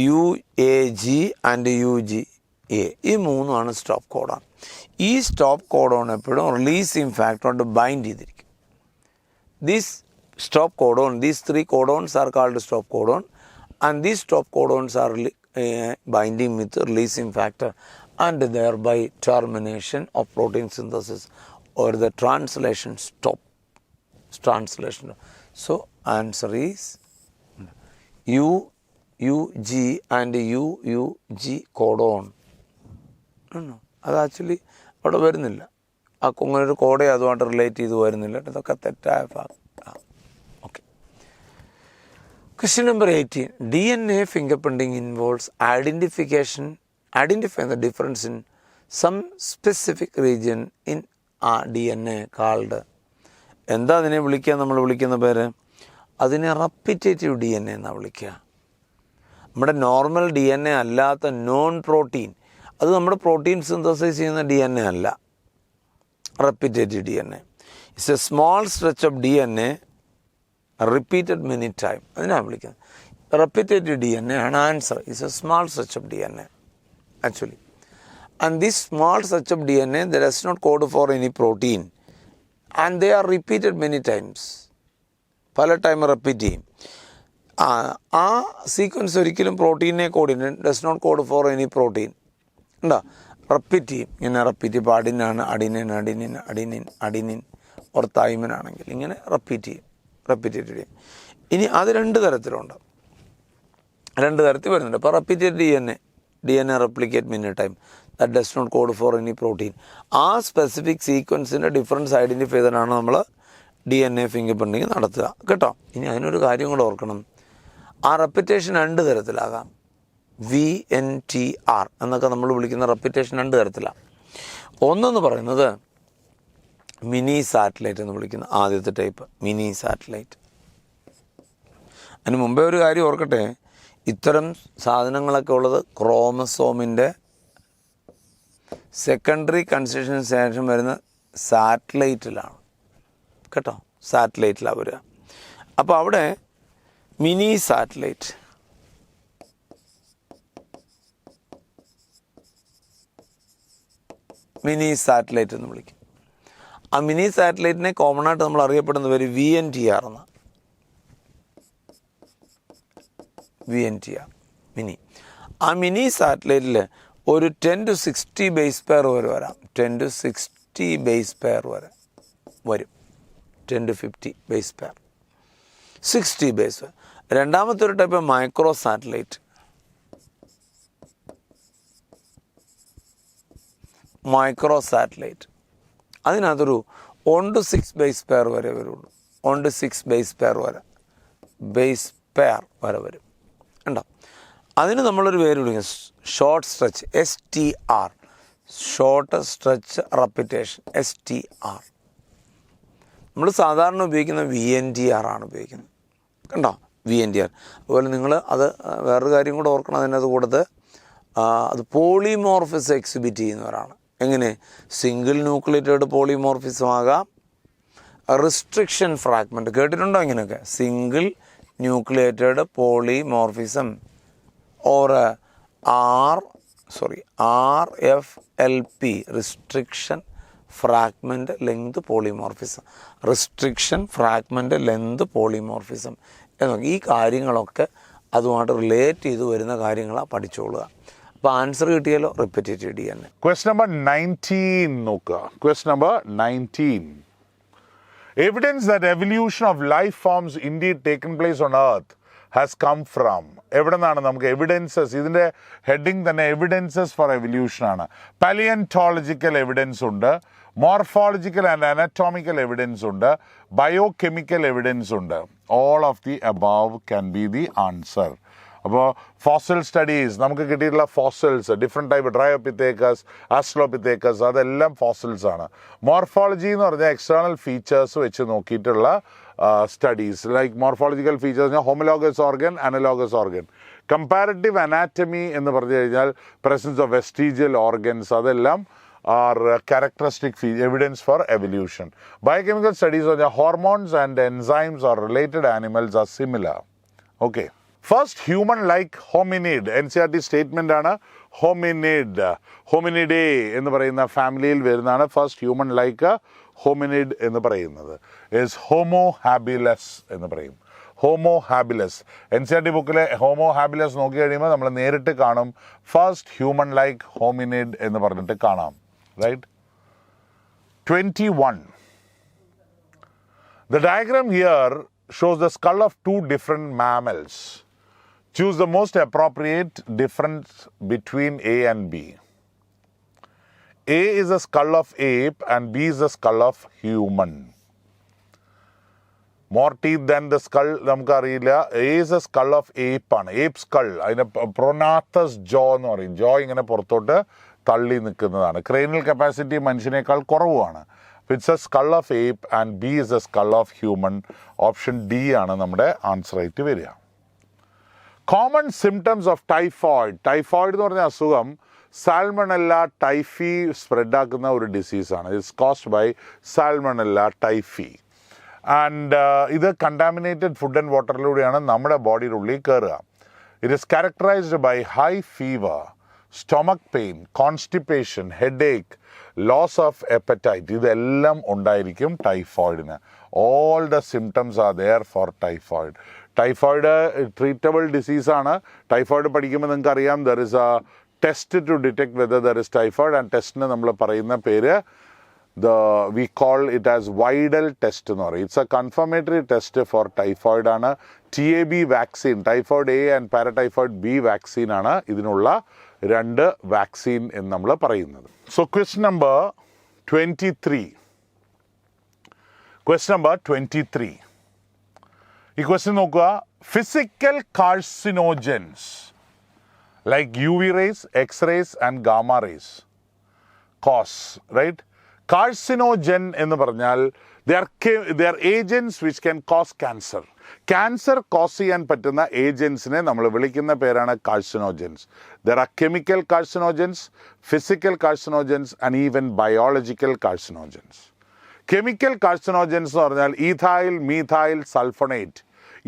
UAG and UGA, ഈ 3 stop codon. ഈ stop codon എപ്പോഴും releasing factor കൊണ്ട് bind ചെയ്തിരിക്കും. This stop codon, these 3 codons are called stop codon, and these stop codons are binding with releasing factor and thereby termination of protein synthesis or the translation stop. Translation. So answer is UG and UUG codon. No, അത് actually അവിടെ വരുന്നില്ല. ആ കുങ്ങനൊരു കോഡേ അതുമായിട്ട് relate ചെയ്ത് വരുന്നില്ല. ഇതൊക്കെ തെറ്റായ ഭാഗം. Okay. Question number 18. DNA fingerprinting involves identifying the difference in some specific region in DNA called. എന്താ അതിനെ വിളിക്കുക? നമ്മൾ വിളിക്കുന്ന പേര്, അതിനെ റെപ്പിറ്റേറ്റീവ് DNA എന്നാണ് വിളിക്കുക. നമ്മുടെ നോർമൽ DNA അല്ലാത്ത നോൺ പ്രോട്ടീൻ, അത് നമ്മുടെ പ്രോട്ടീൻ സിന്തസൈസ് ചെയ്യുന്ന DNA അല്ല. Repetitive DNA it's A small stretch of DNA repeated many times. അതിനാണ് വിളിക്കുന്നത്. റെപ്പിറ്റേറ്റീവ് DNA ആണ് answer. It's A small stretch of DNA actually. And this small stretch of DNA that does not code for any protein, and they are repeated many times. പല time repeat ചെയ്യും. ആ sequence ഒരിക്കലും പ്രോട്ടീനെ code ചെയ്യും. Does not code for any protein. ഉണ്ടോ? Repeat ചെയ്യും. ഇങ്ങനെ repeat ചെയ്യും. ഇപ്പോൾ അഡിനാണ് adenine adenine adenine adenine or തൈമിനാണെങ്കിൽ ഇങ്ങനെ റിപ്പീറ്റ് ചെയ്യും. Repetitive DNA. ഇനി അത് 2 തരത്തിലുണ്ട്. 2 തരത്തിൽ വരുന്നുണ്ട്. ഇപ്പോൾ repetitive DNA replicate many time, that does not code for any protein. ആ സ്പെസിഫിക് സീക്വൻസിൻ്റെ ഡിഫറൻസ് ഐഡൻറ്റിഫൈ ചെയ്തിട്ടാണ് നമ്മൾ DNA ഫിംഗർ പ്രിൻറ്റിങ് നടത്തുക കേട്ടോ. ഇനി അതിനൊരു കാര്യം കൂടെ ഓർക്കണം. ആ റെപ്പിറ്റേഷൻ 2 തരത്തിലാകാം. VNTR എന്നൊക്കെ നമ്മൾ വിളിക്കുന്ന റെപ്പിറ്റേഷൻ 2 തരത്തിലാണ്. ഒന്നെന്ന് പറയുന്നത് മിനി സാറ്റലൈറ്റ് എന്ന് വിളിക്കുന്ന ആദ്യത്തെ ടൈപ്പ്, മിനി സാറ്റലൈറ്റ്. അതിന് മുമ്പേ ഒരു കാര്യം ഓർക്കട്ടെ, ഇത്തരം സാധനങ്ങളൊക്കെ ഉള്ളത് ക്രോമസോമിൻ്റെ സെക്കൻഡറി കൺസ്ട്രക്ഷന് ശേഷം വരുന്ന സാറ്റലൈറ്റിലാണ് കേട്ടോ. സാറ്റലൈറ്റിലാണ് വരിക. അപ്പോൾ അവിടെ മിനി സാറ്റലൈറ്റ്, മിനി സാറ്റലൈറ്റ് എന്ന് വിളിക്കും. ആ മിനി സാറ്റലൈറ്റിനെ കോമൺ ആയിട്ട് നമ്മൾ അറിയപ്പെടുന്ന പേര് VNTR എന്നാണ്. VNTR mini. ആ മിനി സാറ്റലൈറ്റിൽ ഒരു 10 to 60 ബേസ് പെയർ വരെ വരാം. 10 to 60 ബേസ് പെയർ വരെ വരും. 10 to 50 base pair, 60 base pair. രണ്ടാമത്തെ ഒരു type micro satellite. Micro satellite അതിനകത്തൊരു 1 to 6 ബേസ് പെയർ വരെ വരുള്ളൂ. 1 to 6 ബേസ് പെയർ വരെ വരും. ഉണ്ടോ? അതിന് നമ്മളൊരു പേര് വിളിക്കും short stretch, STR, short stretch repetition, STR. നമ്മൾ സാധാരണ ഉപയോഗിക്കുന്ന VNTR ആണ് ഉപയോഗിക്കുന്നത്. കണ്ടോ? VNTR. അതുപോലെ നിങ്ങൾ അത് വേറൊരു കാര്യം കൂടെ ഓർക്കണം. അതിനകത്ത് കൂടത്ത് അത് പോളിമോർഫിസം എക്സിബിറ്റ് ചെയ്യുന്നവരാണ്. എങ്ങനെ? സിംഗിൾ ന്യൂക്ലിയേറ്റഡ് പോളിമോർഫിസം ആകാം, റിസ്ട്രിക്ഷൻ ഫ്രാഗ്മെൻറ്റ്. കേട്ടിട്ടുണ്ടോ ഇങ്ങനെയൊക്കെ? Single nucleated polymorphism or RFLP, restriction fragment length polymorphism. Restriction fragment length polymorphism എന്നൊക്കെ ഈ കാര്യങ്ങളൊക്കെ അതുമായിട്ട് റിലേറ്റ് ചെയ്ത് വരുന്ന കാര്യങ്ങളാണ് പഠിച്ചോളുക. അപ്പോൾ ആൻസർ കിട്ടിയാലോ റിപ്പറ്റേറ്റീവ് ഡി തന്നെ. ക്വസ്റ്റ്യൻ നമ്പർ 19 നോക്കുക. Question number 19. Evidence that evolution of life forms indeed taken place on earth has come from. എവിടെ നിന്നാണ് നമുക്ക് എവിഡൻസസ്? ഇതിൻ്റെ ഹെഡിങ് തന്നെ എവിഡൻസസ് ഫോർ എവല്യൂഷൻ ആണ്. പലിയൻറ്റോളജിക്കൽ എവിഡൻസ് ഉണ്ട്, മോർഫോളജിക്കൽ ആൻഡ് അനറ്റോമിക്കൽ എവിഡൻസ് ഉണ്ട്, ബയോകെമിക്കൽ എവിഡൻസ് ഉണ്ട്. All of the above can be the answer. അപ്പോൾ ഫോസിൽ സ്റ്റഡീസ് നമുക്ക് കിട്ടിയിട്ടുള്ള fossils different type Dryopithecus, Australopithecus, അതെല്ലാം ഫോസിൽസ് ആണ്. മോർഫോളജി എന്ന് പറഞ്ഞാൽ എക്സ്റ്റേണൽ ഫീച്ചേഴ്സ് വെച്ച് നോക്കിയിട്ടുള്ള studies. Like morphological features homologous organ, analogous organ. Comparative anatomy എന്ന് പറഞ്ഞു കഴിഞ്ഞാൽ പ്രസൻസ് ഓഫ് വെസ്റ്റീജിയൽ ഓർഗൻസ്, അതെല്ലാം are characteristic evidence for evolution. Biochemical studies പറഞ്ഞാൽ hormones and enzymes or related animals are similar. Okay. First human like hominid, NCERT statement ആണ്. Hominidae എന്ന് പറയുന്ന ഫാമിലിയിൽ വരുന്നതാണ് ഫസ്റ്റ് ഹ്യൂമൻ ലൈക്ക് ഹോമിനിഡ് എന്ന് പറയുന്നത്. Is homo habilis എന്ന് പറയും. ഹോമോ ഹാബിലസ് NCERT ബുക്കിലെ ഹോമോ ഹാബിലസ് നോക്കി കഴിയുമ്പോൾ നമ്മൾ നേരിട്ട് കാണും ഫസ്റ്റ് ഹ്യൂമൻ ലൈക്ക് ഹോമിനിഡ് എന്ന് പറഞ്ഞിട്ട് കാണാം. Right. 21. The diagram here shows the skull of two different mammals. Choose the most appropriate difference between A and B. A is the skull of ape and B is the skull of human. More teeth than the skull നമുക്കറിയില്ല. A is the skull of ape ആണ്. Ape skull. അതിന് പ്രൊനാത്തസ് ജോ എന്ന് പറയും. ജോ ഇങ്ങനെ പുറത്തോട്ട് തള്ളി നിൽക്കുന്നതാണ്. Cranial capacity മനുഷ്യനേക്കാൾ കുറവുമാണ്. It's a skull of ape and B is a skull of human. Option D ആണ് നമ്മുടെ ആൻസർ ആയിട്ട് വരിക. Common symptoms of typhoid. Typhoid എന്ന് പറഞ്ഞ അസുഖം സാൽമണല്ല ടൈഫി സ്പ്രെഡാക്കുന്ന ഒരു ഡിസീസാണ്. It's caused by Salmonella typhi. And ഇത് കണ്ടാമിനേറ്റഡ് ഫുഡ് ആൻഡ് വാട്ടറിലൂടെയാണ് നമ്മുടെ ബോഡിയുടെ ഉള്ളിൽ കയറുക. It is characterised by high fever, stomach pain, constipation, headache, loss of appetite. ഇതെല്ലാം ഉണ്ടായിരിക്കും ടൈഫോയിഡിന്. All the symptoms are there for typhoid. Typhoid treatable ഡിസീസാണ്. Typhoid പഠിക്കുമ്പോൾ നിങ്ങൾക്ക് അറിയാം there is a test to detect whether there is typhoid. And ടെസ്റ്റിന് നമ്മൾ പറയുന്ന പേര് we call it as Widal test എന്ന് പറയും. It's a confirmatory test for typhoid ആണ്. TAB vaccine, typhoid A and paratyphoid B vaccine ആണ് ഇതിനുള്ള രണ്ട് വാക്സിൻ എന്ന് നമ്മൾ പറയുന്നത്. So question number 23. Question number 23. ഈ ക്വസ്റ്റ്യൻ നോക്കുക. Physical carcinogens like UV rays, X-rays and gamma rays cause, right? Carcinogen എന്ന് പറഞ്ഞാൽ they are agents which can cause cancer. Cancer cause ചെയ്യാൻ പറ്റുന്ന ഏജൻസിനെ നമ്മൾ വിളിക്കുന്ന പേരാണ് carcinogens. There are chemical carcinogens, physical carcinogens and even biological carcinogens. Chemical carcinogens എന്ന് പറഞ്ഞാൽ ethyl methyl sulphonate,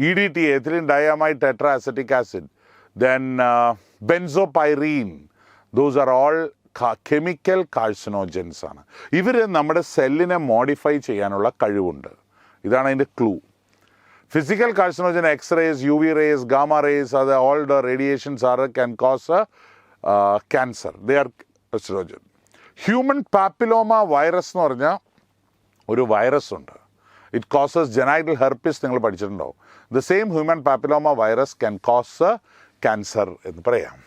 EDTA, ethylene diamide tetra acetic acid, then benzopyrene. Those are all chemical carcinogens ആണ്. ഇവർ നമ്മുടെ സെല്ലിനെ മോഡിഫൈ ചെയ്യാനുള്ള കഴിവുണ്ട്. ഇതാണ് അതിൻ്റെ clue. Physical carcinogen, X-rays, UV rays, gamma rays, all the radiations can cause cancer. They are carcinogen. Human papilloma virus എന്ന് പറഞ്ഞാൽ ഒരു വൈറസ് ഉണ്ട്. It causes genital herpes. നിങ്ങൾ പഠിച്ചിട്ടുണ്ടാവും. The same human papilloma virus can cause cancer എന്ന് പറയാം.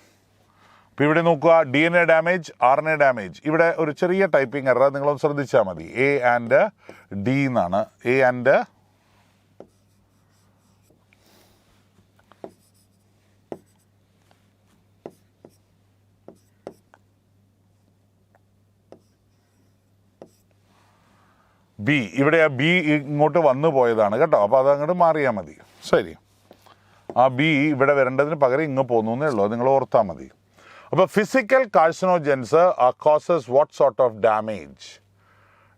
അപ്പോൾ ഇവിടെ നോക്കുക, DNA ഡാമേജ്, RNA ഡാമേജ്. ഇവിടെ ഒരു ചെറിയ ടൈപ്പിംഗ് എറർ നിങ്ങളൊന്ന് ശ്രദ്ധിച്ചാൽ മതി. A ആൻഡ് D എന്നാണ്. A and B. ഇവിടെ ആ ബി ഇങ്ങോട്ട് വന്നു പോയതാണ് കേട്ടോ. അപ്പോൾ അതങ്ങോട്ട് മാറിയാൽ മതി. ശരി, ആ ബി ഇവിടെ വരേണ്ടതിന് പകരം ഇങ്ങ് പോന്നു എന്നേ ഉള്ളൂ. നിങ്ങൾ ഓർത്താൽ മതി. അപ്പോൾ physical carcinogens causes what sort of damage?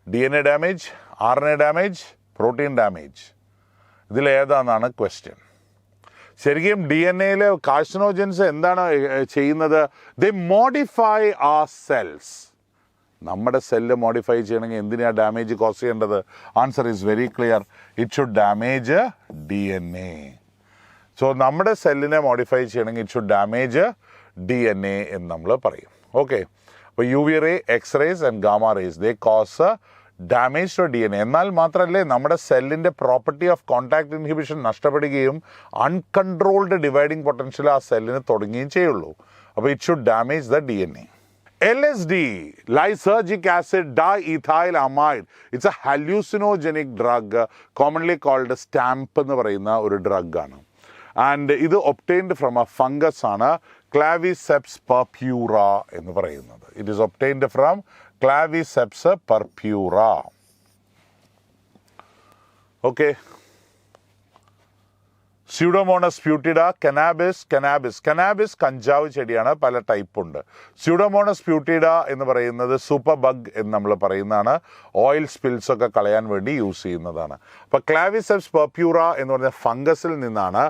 DNA damage, RNA damage, protein damage. ഇതിലേതാണെന്നാണ് ക്വസ്റ്റ്യൻ. ശരിക്കും DNA കാർസിനോജൻസ് എന്താണ് ചെയ്യുന്നത്? ദേ മോഡിഫൈ ആ സെൽസ്. നമ്മുടെ സെല്ല് മോഡിഫൈ ചെയ്യണമെങ്കിൽ എന്തിനാണ് ഡാമേജ് കോസ് ചെയ്യേണ്ടത്? Answer is very clear. It should damage DNA. So നമ്മുടെ സെല്ലിനെ മോഡിഫൈ ചെയ്യണമെങ്കിൽ ഇറ്റ് ഷുഡ് ഡാമേജ് DNA എന്ന് നമ്മൾ പറയും. ഓക്കെ, അപ്പോൾ UV ray, X-rays and gamma rays they cause damage to DNA. എന്നാൽ മാത്രമല്ലേ നമ്മുടെ സെല്ലിൻ്റെ പ്രോപ്പർട്ടി ഓഫ് കോൺടാക്ട് ഇൻഹിബിഷൻ നഷ്ടപ്പെടുകയും അൺകൺട്രോൾഡ് ഡിവൈഡിങ് പൊട്ടൻഷ്യൽ ആ സെല്ലിന് തുടങ്ങുകയും ചെയ്യുള്ളൂ. അപ്പോൾ it should damage the DNA. LSD, lysergic acid diethylamide, it's a hallucinogenic drug, commonly called stamp എന്ന് പറയുന്ന ഒരു ഡ്രഗാണ്. ആൻഡ് ഇത് ഒബ്റ്റെയിൻഡ് ഫ്രം എ ഫംഗസ് ആണ്, ക്ലാവിസെപ്സ് പർപ്യൂറ എന്ന് പറയുന്നത്. It is obtained from Claviceps purpurea. Okay, Pseudomonas putida, cannabis കഞ്ചാവ് ചെടിയാണ്, പല ടൈപ്പ് ഉണ്ട്. സ്യൂഡോമോണസ് പ്യൂട്ടിഡ എന്ന് പറയുന്നത് സൂപ്പർ ബഗ് എന്ന് നമ്മൾ പറയുന്നതാണ്. ഓയിൽ സ്പിൽസ് ഒക്കെ കളയാൻ വേണ്ടി യൂസ് ചെയ്യുന്നതാണ്. അപ്പോൾ ക്ലാവിസെപ്സ് പർപ്യൂറ എന്ന് പറഞ്ഞ ഫംഗസിൽ നിന്നാണ്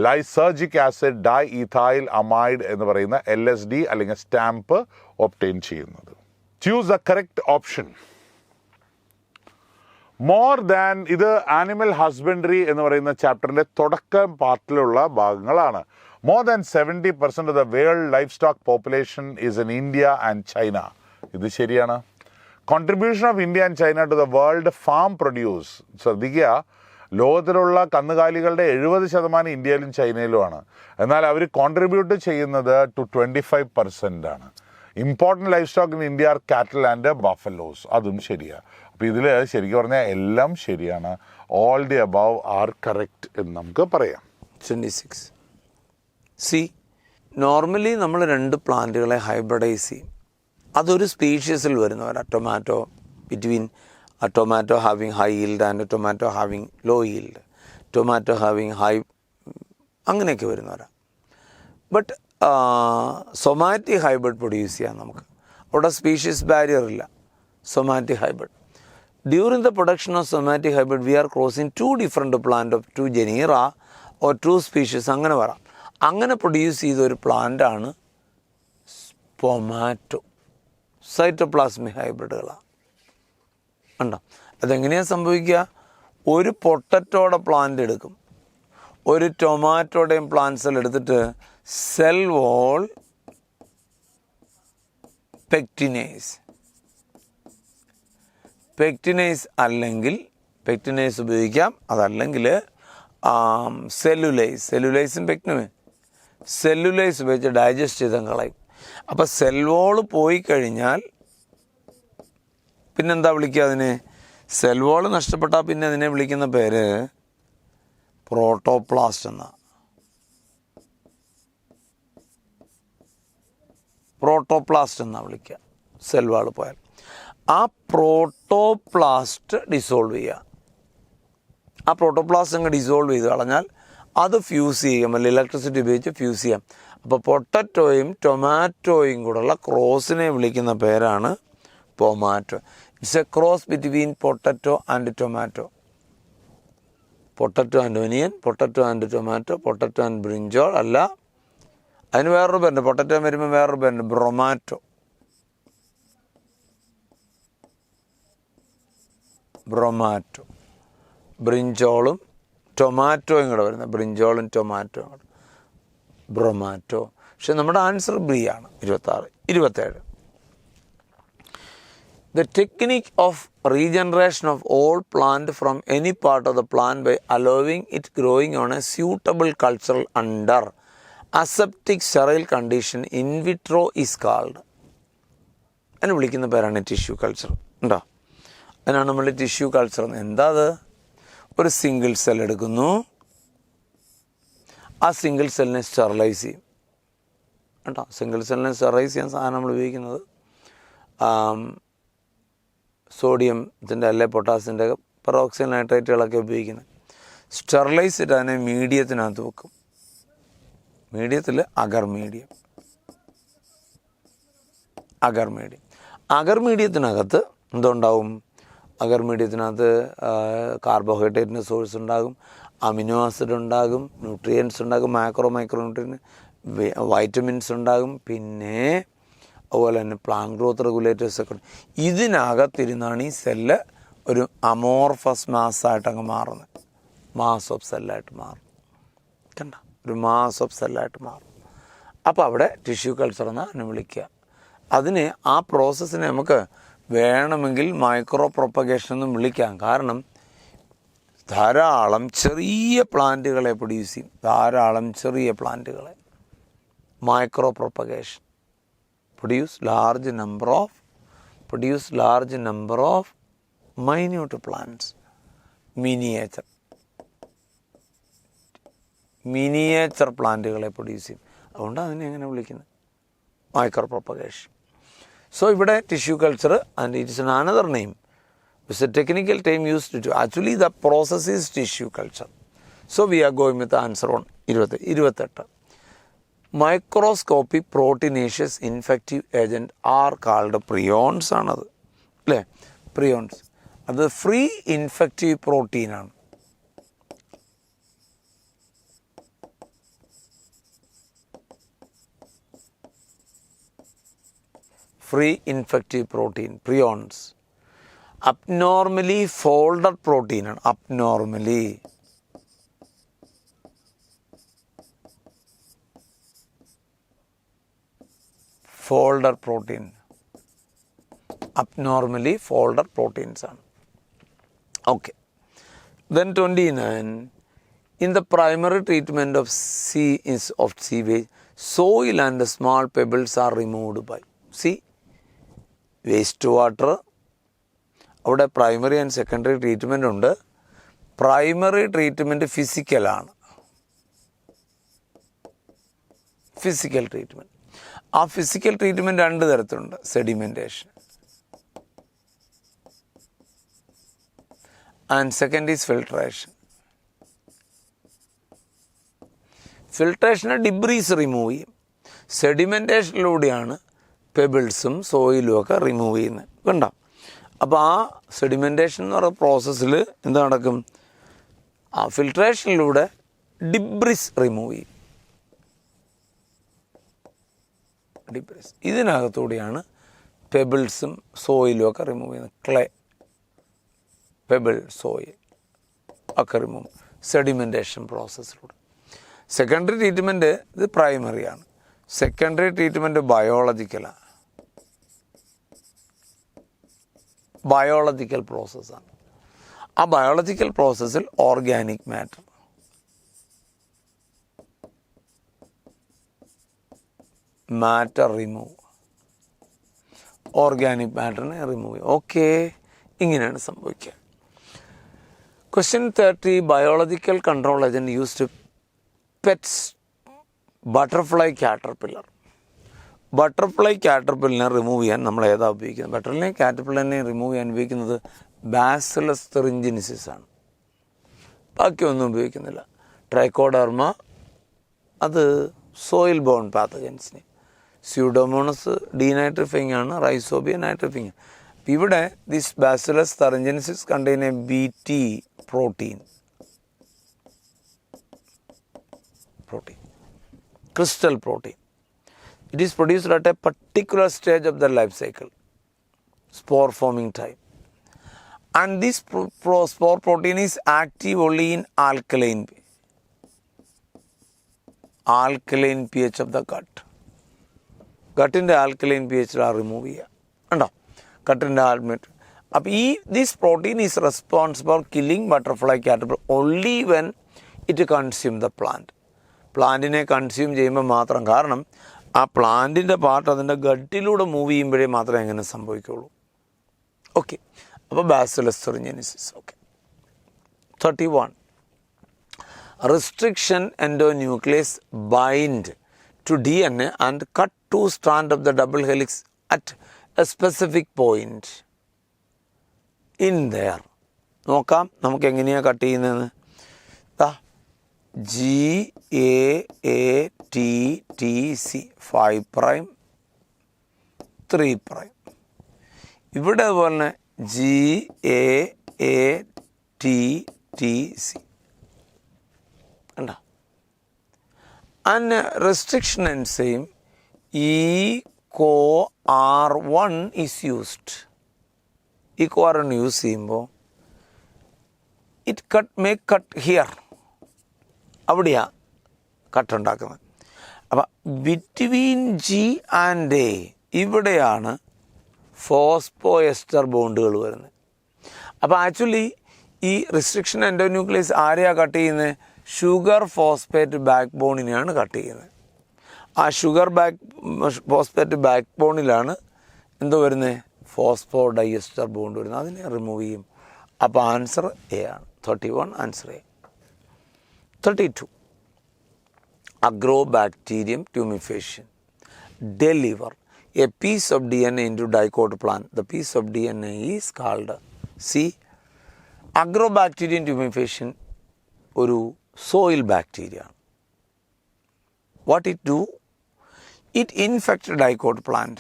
ലൈസർജിക് ആസിഡ് ഡൈഇഥൈൽ അമൈഡ് എന്ന് പറയുന്ന LSD അല്ലെങ്കിൽ സ്റ്റാമ്പ് ഒബ്റ്റെയിൻ ചെയ്യുന്നത്. Choose the correct option. More than, ഇത് ആനിമൽ ഹസ്ബൻഡറി എന്ന് പറയുന്ന ചാപ്റ്ററിൻ്റെ തുടക്കം പാർട്ടിലുള്ള ഭാഗങ്ങളാണ്. More than 70% of the world livestock population is in India and China. ഇത് ശരിയാണ്. Contribution of India and China to the world farm produce. ശ്രദ്ധിക്കുക, ലോകത്തിലുള്ള കന്നുകാലികളുടെ 70% ഇന്ത്യയിലും ചൈനയിലുമാണ്. എന്നാൽ അവർ കോൺട്രിബ്യൂട്ട് ചെയ്യുന്നത് ടു 25% ആണ്. Important livestock in India are cattle and buffaloes. അതും ശരിയാണ്. അപ്പോൾ ഇതിൽ ശരിക്കും പറഞ്ഞാൽ എല്ലാം ശരിയാണ്. All the above are correct എന്ന് നമുക്ക് പറയാം. 26. സി, നോർമലി നമ്മൾ 2 പ്ലാന്റുകളെ ഹൈബ്രിഡൈസ് ചെയ്യും. അതൊരു സ്പീഷ്യസിൽ വരുന്നവരാ. Tomato, between a tomato having high yield and a tomato having low yield, tomato having high, അങ്ങനെയൊക്കെ വരുന്നവരാ. ബട്ട് സൊമാറ്റിക് ഹൈബ്രിഡ് പ്രൊഡ്യൂസ് ചെയ്യാം നമുക്ക്. അവിടെ സ്പീഷ്യസ് ബാരിയർ ഇല്ല. Somatic hybrid, during the production of somatic hybrid we are crossing 2 different plant of 2 genera or 2 species, അങ്ങനെ വരാം. അങ്ങനെ produce ചെയ്ത ഒരു പ്ലാന്റാണ് പൊമാറ്റോ. സൈറ്റോപ്ലാസ്മിക് ഹൈബ്രിഡുകളാണ്. ഉണ്ടോ? അതെങ്ങനെയാണ് സംഭവിക്കുക? ഒരു പൊട്ടറ്റോയുടെ പ്ലാന്റ് എടുക്കും, ഒരു ടൊമാറ്റോയുടെയും പ്ലാന്റ്സിൽ എടുത്തിട്ട് സെൽ വോൾ പെക്റ്റിനേസ് അല്ലെങ്കിൽ പെക്റ്റിനേസ് ഉപയോഗിക്കാം. അതല്ലെങ്കിൽ സെല്ലുലൈസും സെല്ലുലൈസ് ഉപയോഗിച്ച് ഡൈജസ്റ്റ് ചെയ്തും കളയും. അപ്പോൾ സെൽ വോൾ പോയി കഴിഞ്ഞാൽ പിന്നെന്താ വിളിക്കുക അതിനെ? സെൽ വോൾ നഷ്ടപ്പെട്ടാൽ പിന്നെ അതിനെ വിളിക്കുന്ന പേര് പ്രോട്ടോപ്ലാസ്റ്റ് എന്നാണ്. വിളിക്കുക സെൽ വാൾ പോയാൽ. ആ പ്രോട്ടോപ്ലാസ്റ്റ് ഡിസോൾവ് ചെയ്യുക. ആ പ്രോട്ടോപ്ലാസ്റ്റ് അങ്ങ് ഡിസോൾവ് ചെയ്ത് കളഞ്ഞാൽ അത് ഫ്യൂസ് ചെയ്യാം, അല്ലെങ്കിൽ ഇലക്ട്രിസിറ്റി ഉപയോഗിച്ച് ഫ്യൂസ് ചെയ്യാം. അപ്പോൾ പൊട്ടറ്റോയും ടൊമാറ്റോയും കൂടെയുള്ള ക്രോസിനെ വിളിക്കുന്ന പേരാണ് pomato. It's a cross between potato and tomato. Potato and onion, potato and tomato, potato and brinjal അല്ല. അതിന് വേറൊരു പേരുണ്ട്. പൊട്ടറ്റോ വരുമ്പോൾ വേറൊരു പേരുണ്ട്, ബ്രൊമാറ്റോ. ബ്രിഞ്ചോളും ടൊമാറ്റോയും കൂടെ വരുന്നത്, ബ്രിഞ്ചോളും ടൊമാറ്റോയും കൂടെ ബ്രൊമാറ്റോ. പക്ഷെ നമ്മുടെ ആൻസർ ബി ആണ്. 27. The technique of regeneration of all plant from any part of the plant by allowing it growing on a suitable cultural under aseptic sterile condition in vitro is called. അതിനെ വിളിക്കുന്ന പേരാണ് tissue culture. ഉണ്ടോ? അതിനാണ് നമ്മൾ tissue culture. എന്താ അത്? ഒരു single cell എടുക്കുന്നു, ആ സിംഗിൾ സെല്ലിനെ സ്റ്റെറിലൈസ് ചെയ്യും. കേട്ടോ? സിംഗിൾ സെല്ലിനെ സ്റ്റെറിലൈസ് ചെയ്യാൻ സാധനം നമ്മൾ ഉപയോഗിക്കുന്നത് സോഡിയത്തിൻ്റെ അല്ലെങ്കിൽ പൊട്ടാസിൻ്റെ പെറോക്സൈഡ് നൈട്രേറ്റുകളൊക്കെ ഉപയോഗിക്കുന്നത്. സ്റ്റെറിലൈസ് ചെയ്തിട്ട് അതിനെ മീഡിയത്തിനകത്ത് വെക്കും. മീഡിയത്തിൽ അഗർ മീഡിയം, അഗർ മീഡിയം. അഗർ മീഡിയത്തിനകത്ത് എന്തുണ്ടാവും? അഗർ മീഡിയത്തിനകത്ത് കാർബോഹൈഡ്രേറ്റിൻ്റെ സോഴ്സ് ഉണ്ടാകും, അമിനോ ആസിഡ് ഉണ്ടാകും, ന്യൂട്രിയൻസ് ഉണ്ടാകും, മൈക്രോ ന്യൂട്രിയൻ, വൈറ്റമിൻസ് ഉണ്ടാകും, പിന്നെ അതുപോലെ തന്നെ പ്ലാന്റ് ഗ്രോത്ത് റെഗുലേറ്റേഴ്സ് ഒക്കെ. ഇതിനകത്തിരുന്നാണ് ഈ സെല്ല് ഒരു അമോർഫസ് മാസ്സായിട്ട് അങ്ങ് മാറുന്നത്. മാസ് ഓഫ് സെല്ലായിട്ട് മാറും. കണ്ട, ഒരു മാസ് ഓഫ് സെല്ലായിട്ട് മാറും. അപ്പോൾ അവിടെ ടിഷ്യൂ കൾച്ചർ എന്നാണ് വിളിക്കുക. അതിന് ആ പ്രോസസ്സിനെ നമുക്ക് വേണമെങ്കിൽ മൈക്രോ പ്രൊപ്പഗേഷൻ എന്നും വിളിക്കാം. കാരണം ധാരാളം ചെറിയ പ്ലാന്റുകളെ പ്രൊഡ്യൂസ് ചെയ്യും. ധാരാളം ചെറിയ പ്ലാന്റുകളെ micro propagation produce large number of minute plants, miniature പ്ലാന്റുകളെ പ്രൊഡ്യൂസ് ചെയ്യും. അതുകൊണ്ട് അതിനെ എങ്ങനെ വിളിക്കുന്നത്? Micro propagation. സോ ഇവിടെ tissue culture and it is another name. It's a technical time used to actually the process is tissue culture. So we are going with answer on 28. Microscopic proteinaceous infective agent are called prions ആണത്, അല്ലേ? Prions അത് free infective പ്രോട്ടീനാണ്. Free infective protein prions. Abnormally folded പ്രോട്ടീനാണ്. Abnormally folder protein, abnormally folder proteins ആണ്. Okay. Then 29. In the primary treatment of sewage, soil and small pebbles are removed by waste water. അവിടെ primary and secondary treatment ഉണ്ട്. Primary treatment ഫിസിക്കലാണ്, physical treatment. ആ physical treatment 2 തരത്തിലുണ്ട്. Sedimentation and second is filtration. ഫിൽട്രേഷന് debris remove ചെയ്യും. സെഡിമെൻറ്റേഷനിലൂടെയാണ് പെബിൾസും സോയിലും ഒക്കെ remove ചെയ്യുന്നത്. കണ്ടോ? അപ്പോൾ ആ സെഡിമെൻറ്റേഷൻ എന്ന് പറയുന്ന പ്രോസസ്സിൽ എന്ത് നടക്കും? ആ ഫിൽട്രേഷനിലൂടെ ഡിബ്രിസ് റിമൂവ് ചെയ്യും. ഡിബ്രിസ് ഇതിനകത്തൂടെയാണ് പെബിൾസും സോയിലും ഒക്കെ റിമൂവ് ചെയ്യുന്നത്. ക്ലേ, പെബിൾ, സോയിൽ ഒക്കെ റിമൂവ് സെഡിമെൻറ്റേഷൻ പ്രോസസ്സിലൂടെ. സെക്കൻഡറി ട്രീറ്റ്മെൻറ്റ് ഇത് പ്രൈമറിയാണ്. സെക്കൻഡറി ട്രീറ്റ്മെൻറ്റ് ബയോളജിക്കലാണ്, ബയോളജിക്കൽ പ്രോസസ്സാണ്. ആ ബയോളജിക്കൽ പ്രോസസ്സിൽ ഓർഗാനിക് മാറ്റർ റിമൂവ്, ഓർഗാനിക് മാറ്ററിനെ റിമൂവ് ചെയ്യും. ഓക്കെ, ഇങ്ങനെയാണ് സംഭവിക്കുക. Question 30. Biological control agent used pets butterfly caterpillar. Butterfly കാറ്റർപില്ലറിനെ റിമൂവ് ചെയ്യാൻ നമ്മൾ ഏതാ ഉപയോഗിക്കുന്നത്? ബട്ടർഫ്ലൈ കാറ്റർപില്ലറിനെ റിമൂവ് ചെയ്യാൻ ഉപയോഗിക്കുന്നത് ബാസിലസ് തുറിഞ്ചിനിസിസ് ആണ്. ബാക്കിയൊന്നും ഉപയോഗിക്കുന്നില്ല. ട്രൈക്കോഡർമ അത് സോയിൽ ബോൺ പാത്തജൻസിന്. സ്യൂഡോമോണസ് ഡീനൈട്രിഫൈങ് ആണ്. Rhizobia nitrifying. ഇവിടെ this Bacillus thuringiensis contain a BT protein, crystal protein. It is produced at a particular stage of the life cycle, spore forming time. And this spore protein is active only in alkaline pH of the gut. Gutinde alkaline pH are remove ചെയ്യുക. ഉണ്ടോ? ഗട്ടിൻ്റെ ആൽമേറ്റ്. അപ്പോൾ this protein is responsible for killing butterfly caterpillar only when it consumes the plant. പ്ലാന്റിനെ consume ചെയ്യുമ്പോൾ മാത്രം. കാരണം ആ പ്ലാന്റിൻ്റെ part അതിൻ്റെ ഗട്ടിലൂടെ മൂവ് ചെയ്യുമ്പോഴേ മാത്രമേ എങ്ങനെ സംഭവിക്കുകയുള്ളൂ. ഓക്കെ, അപ്പോൾ bacillus തുറിഞ്ചിനിസിസ്. Okay. 31. Restriction endonuclease bind to DNA and cut 2 strands of the double helix at a specific point in there. നോക്കാം നമുക്ക് എങ്ങനെയാണ് കട്ട് ചെയ്യുന്നതെന്ന്. GAATTC 5' 3 prime. ഇവിടെ അതുപോലെ തന്നെ GAATTC കണ്ടോ. And restriction enzyme EcoR1 is used. EcoR1 use ചെയ്യുമ്പോൾ it may cut here, അവിടെയാണ് കട്ട് ഉണ്ടാക്കുന്നത്. അപ്പം ബിറ്റ്വീൻ G ആൻഡ് A ഇവിടെയാണ് ഫോസ്ഫോഎസ്റ്റർ ബോണ്ടുകൾ വരുന്നത്. അപ്പോൾ ആക്ച്വലി ഈ റിസ്ട്രിക്ഷൻ എൻഡോന്യൂക്ലിയസ് ആരെയാണ് കട്ട് ചെയ്യുന്നത്? ഷുഗർ ഫോസ്ഫേറ്റ് ബാക്ക് ബോണിനെയാണ് കട്ട് ചെയ്യുന്നത്. ആ ഫോസ്ഫേറ്റ് ബാക്ക് ബോണിലാണ് എന്തോ വരുന്നത്? ഫോസ്ഫോ ഡൈഎസ്റ്റർ ബോണ്ട് വരുന്നത്. അതിനെ റിമൂവ് ചെയ്യും. അപ്പോൾ ആൻസർ എ ആണ്. 31 answer A. 32 agrobacterium tumefaciens deliver a piece of DNA into dicot plant. The piece of DNA is called C. Agrobacterium tumefaciens ഒരു soil bacteria. What it do? It infects dicot plant.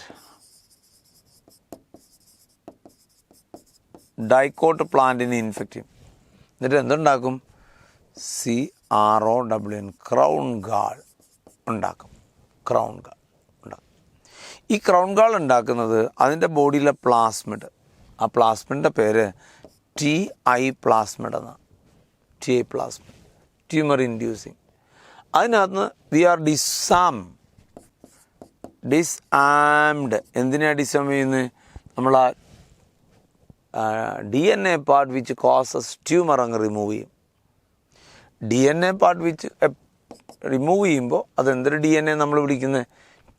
Dicot plant in infecting. എന്നിട്ട് എന്തുണ്ടാക്കും? CROWN crown gall ഉണ്ടാക്കും. Crown gall ഉണ്ടാക്കും. ഈ crown gall ഉണ്ടാക്കുന്നത് അതിൻ്റെ ബോഡിയിലെ plasmid, ആ പ്ലാസ്മിഡിൻ്റെ പേര് TI plasmid എന്നാണ്. TI plasmid, tumour inducing. അതിനകത്ത് വി ആർ ഡിസാംഡ്. എന്തിനാണ് ഡിസാം ചെയ്യുന്നത്? നമ്മൾ ആ DNA part which causes tumour അങ്ങ് റിമൂവ് ചെയ്യും. DNA പാർട്ട് വിച്ച് റിമൂവ് ചെയ്യുമ്പോൾ അതെന്തൊരു DNA നമ്മൾ വിളിക്കുന്നത്?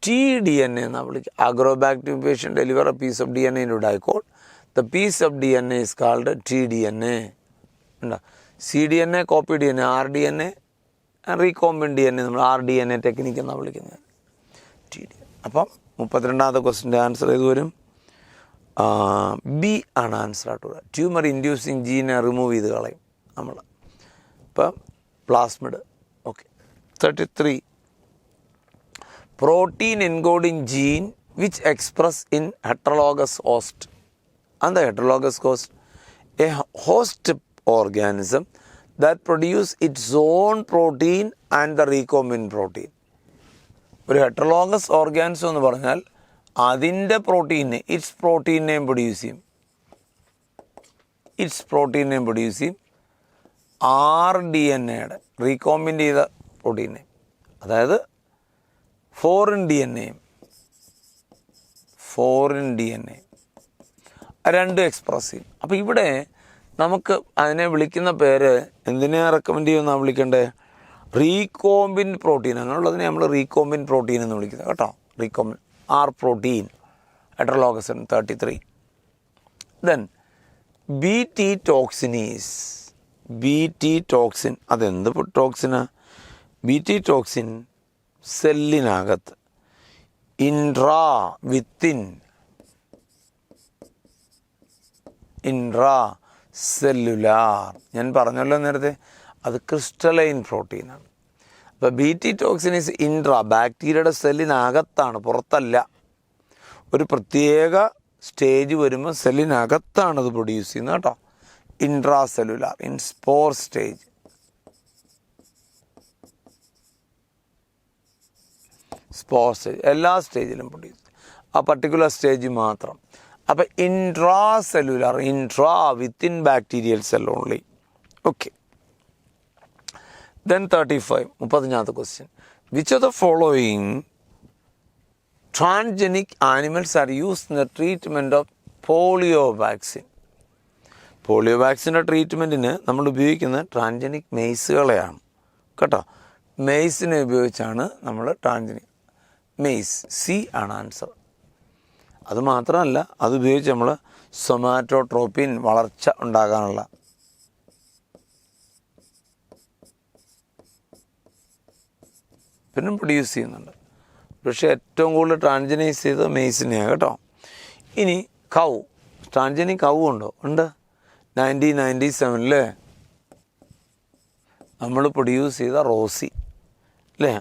tDNA എന്നാണ് വിളിക്കുക. Agrobacterium patient deliver a piece of DNA into dicot. The piece of DNA is called tDNA. cDNA, copy DNA, rDNA, റീകോമ്പിൻ DNA, നമ്മൾ rDNA technique എന്നാണ് വിളിക്കുന്നത്. tDNA. അപ്പം 32ാമത്തെ ക്വസ്റ്റിൻ്റെ ആൻസർ ഏത് വരും? ബി ആണ് ആൻസർ ആയിട്ടുള്ളത്. ട്യൂമർ ഇൻഡ്യൂസിങ് ജീനെ റിമൂവ് ചെയ്ത് കളയും നമ്മൾ. ഇപ്പം plasmid. Okay. 33 protein encoding gene which express in heterologous host. എന്താ heterologous host? A host organism that produce its own protein and the recombinant protein. ഒരു ഹെട്രോലോഗസ് ഓർഗാനിസം എന്ന് പറഞ്ഞാൽ അതിൻ്റെ പ്രോട്ടീനെ ഇറ്റ്സ് പ്രോട്ടീനെയും പ്രൊഡ്യൂസ് ചെയ്യും. rDNAയുടെ റീകോമ്പിൻ്റ് ചെയ്ത പ്രോട്ടീനെ, അതായത് ഫോറിൻ ഡി എൻ എ രണ്ടും express ചെയ്യും. അപ്പോൾ ഇവിടെ നമുക്ക് അതിനെ വിളിക്കുന്ന പേര് എന്തിനെ റെക്കമെൻഡ് ചെയ്യുമെന്നാണ് വിളിക്കേണ്ടത്? റീകോമ്പിൻ പ്രോട്ടീൻ. അങ്ങനെയുള്ളതിനെ നമ്മൾ റീകോമ്പിൻ പ്രോട്ടീൻ എന്ന് വിളിക്കുന്നത് കേട്ടോ. Recombinant protein heterologous. 33 then BT toxin. അതെന്ത് ടോക്സിനാ? BT ടോക്സിൻ സെല്ലിനകത്ത് ഇൻട്രാ സെല്ലുലാർ, ഞാൻ പറഞ്ഞല്ലോ നേരത്തെ, അത് ക്രിസ്റ്റലൈൻ പ്രോട്ടീനാണ്. അപ്പോൾ BT ടോക്സിൻ ഈസ് ബാക്ടീരിയയുടെ സെല്ലിനകത്താണ്, പുറത്തല്ല. ഒരു പ്രത്യേക സ്റ്റേജ് വരുമ്പോൾ സെല്ലിനകത്താണ് അത് പ്രൊഡ്യൂസ് ചെയ്യുന്നത് കേട്ടോ. Intra cellular, in spore stage. എല്ലാ സ്റ്റേജിലും പ്രൊഡ്യൂസ്, ആ പർട്ടിക്കുലർ സ്റ്റേജ് മാത്രം. അപ്പോൾ intra cellular, within bacterial cell only. Okay. Then 35, 35th question. Which of the following transgenic animals are used in the treatment of polio vaccine? Polio വാക്സിൻ്റെ ട്രീറ്റ്മെൻറ്റിന് നമ്മൾ ഉപയോഗിക്കുന്ന ട്രാൻജനിക് മെയ്സുകളെയാണ് കേട്ടോ. മെയ്സിനെ ഉപയോഗിച്ചാണ് നമ്മൾ മെയ്സ്. സി ആണ് ആൻസർ. അതുമാത്രമല്ല, അതുപയോഗിച്ച് നമ്മൾ സൊമാറ്റോട്രോപ്പിൻ വളർച്ച ഉണ്ടാകാനുള്ള പിന്നെ പ്രൊഡ്യൂസ് ചെയ്യുന്നുണ്ട്. പക്ഷേ ഏറ്റവും കൂടുതൽ ട്രാൻജനൈസ് ചെയ്തത് മെയ്സിനെയാണ് കേട്ടോ. ഇനി ട്രാൻജനിക് കൗ ഉണ്ടോ? ഉണ്ട്. 1997 നമ്മൾ പ്രൊഡ്യൂസ് ചെയ്ത റോസി അല്ലേ,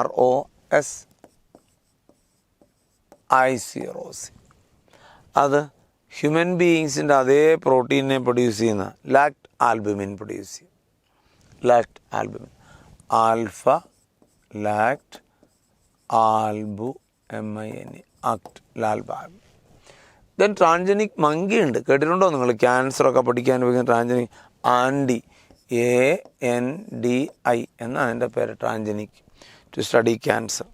ROS ഐസിറോസിൻ. അത് ഹ്യൂമൻ ബീയിങ്സിൻ്റെ അതേ പ്രോട്ടീനെ പ്രൊഡ്യൂസ് ചെയ്യുന്ന ലാക്ട് ആൽബുമിൻ പ്രൊഡ്യൂസ് ചെയ്യും. Lactalbumin, alpha lactalbumin MINE, ആക്ട് ലാൽബ. ദെൻ ട്രാൻജനിക് മങ്കി ഉണ്ട്, കേട്ടിട്ടുണ്ടോ നിങ്ങൾ? ക്യാൻസറൊക്കെ പഠിക്കാൻ ഉപയോഗിക്കുന്ന ട്രാൻജനിക് ആൻഡി, ANDI എന്നാണ് എൻ്റെ പേര്, transgenic, to study cancer.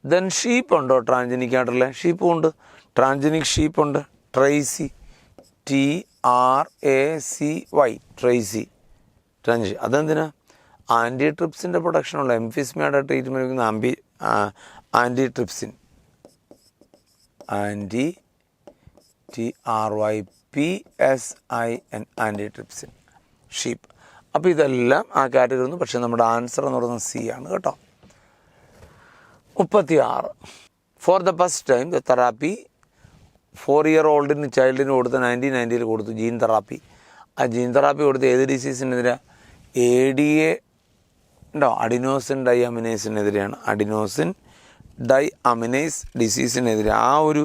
Then sheep ഉണ്ടോ ട്രാൻജനിക് ആയിട്ടുള്ള? ഷീപ്പും ഉണ്ട്, ട്രാൻജനിക് ഷീപ്പുണ്ട്. ട്രൈസി, TRACY, ട്രൈസി ട്രാൻജി. അതെന്തിനാ? ആൻറ്റി ട്രിപ്സിൻ്റെ പ്രൊഡക്ഷനുള്ള എംഫിസ്മയുടെ ട്രീറ്റ്മെൻറ്റ് വയ്ക്കുന്ന anti trypsin, TRYPSIN, anti trypsin, sheep. അപ്പോൾ ഇതെല്ലാം ആ കാറ്റഗറി ഒന്നും. പക്ഷേ നമ്മുടെ ആൻസർ എന്ന് പറയുന്നത് C ആണ് കേട്ടോ. 36. For the first time the therapy 4-year-old ചൈൽഡിന് കൊടുത്ത 1990 കൊടുത്തു ജീൻ തെറാപ്പി. ആ ജീൻ തെറാപ്പി കൊടുത്ത് ഏത് ഡിസീസിനെതിരെ? ADA ഉണ്ടോ, അഡിനോസിൻ ഡൈഅമിനേസിനെതിരെയാണ്. അഡിനോസിൻ ഡൈഅമിനേസ് ഡിസീസിനെതിരെ. ആ ഒരു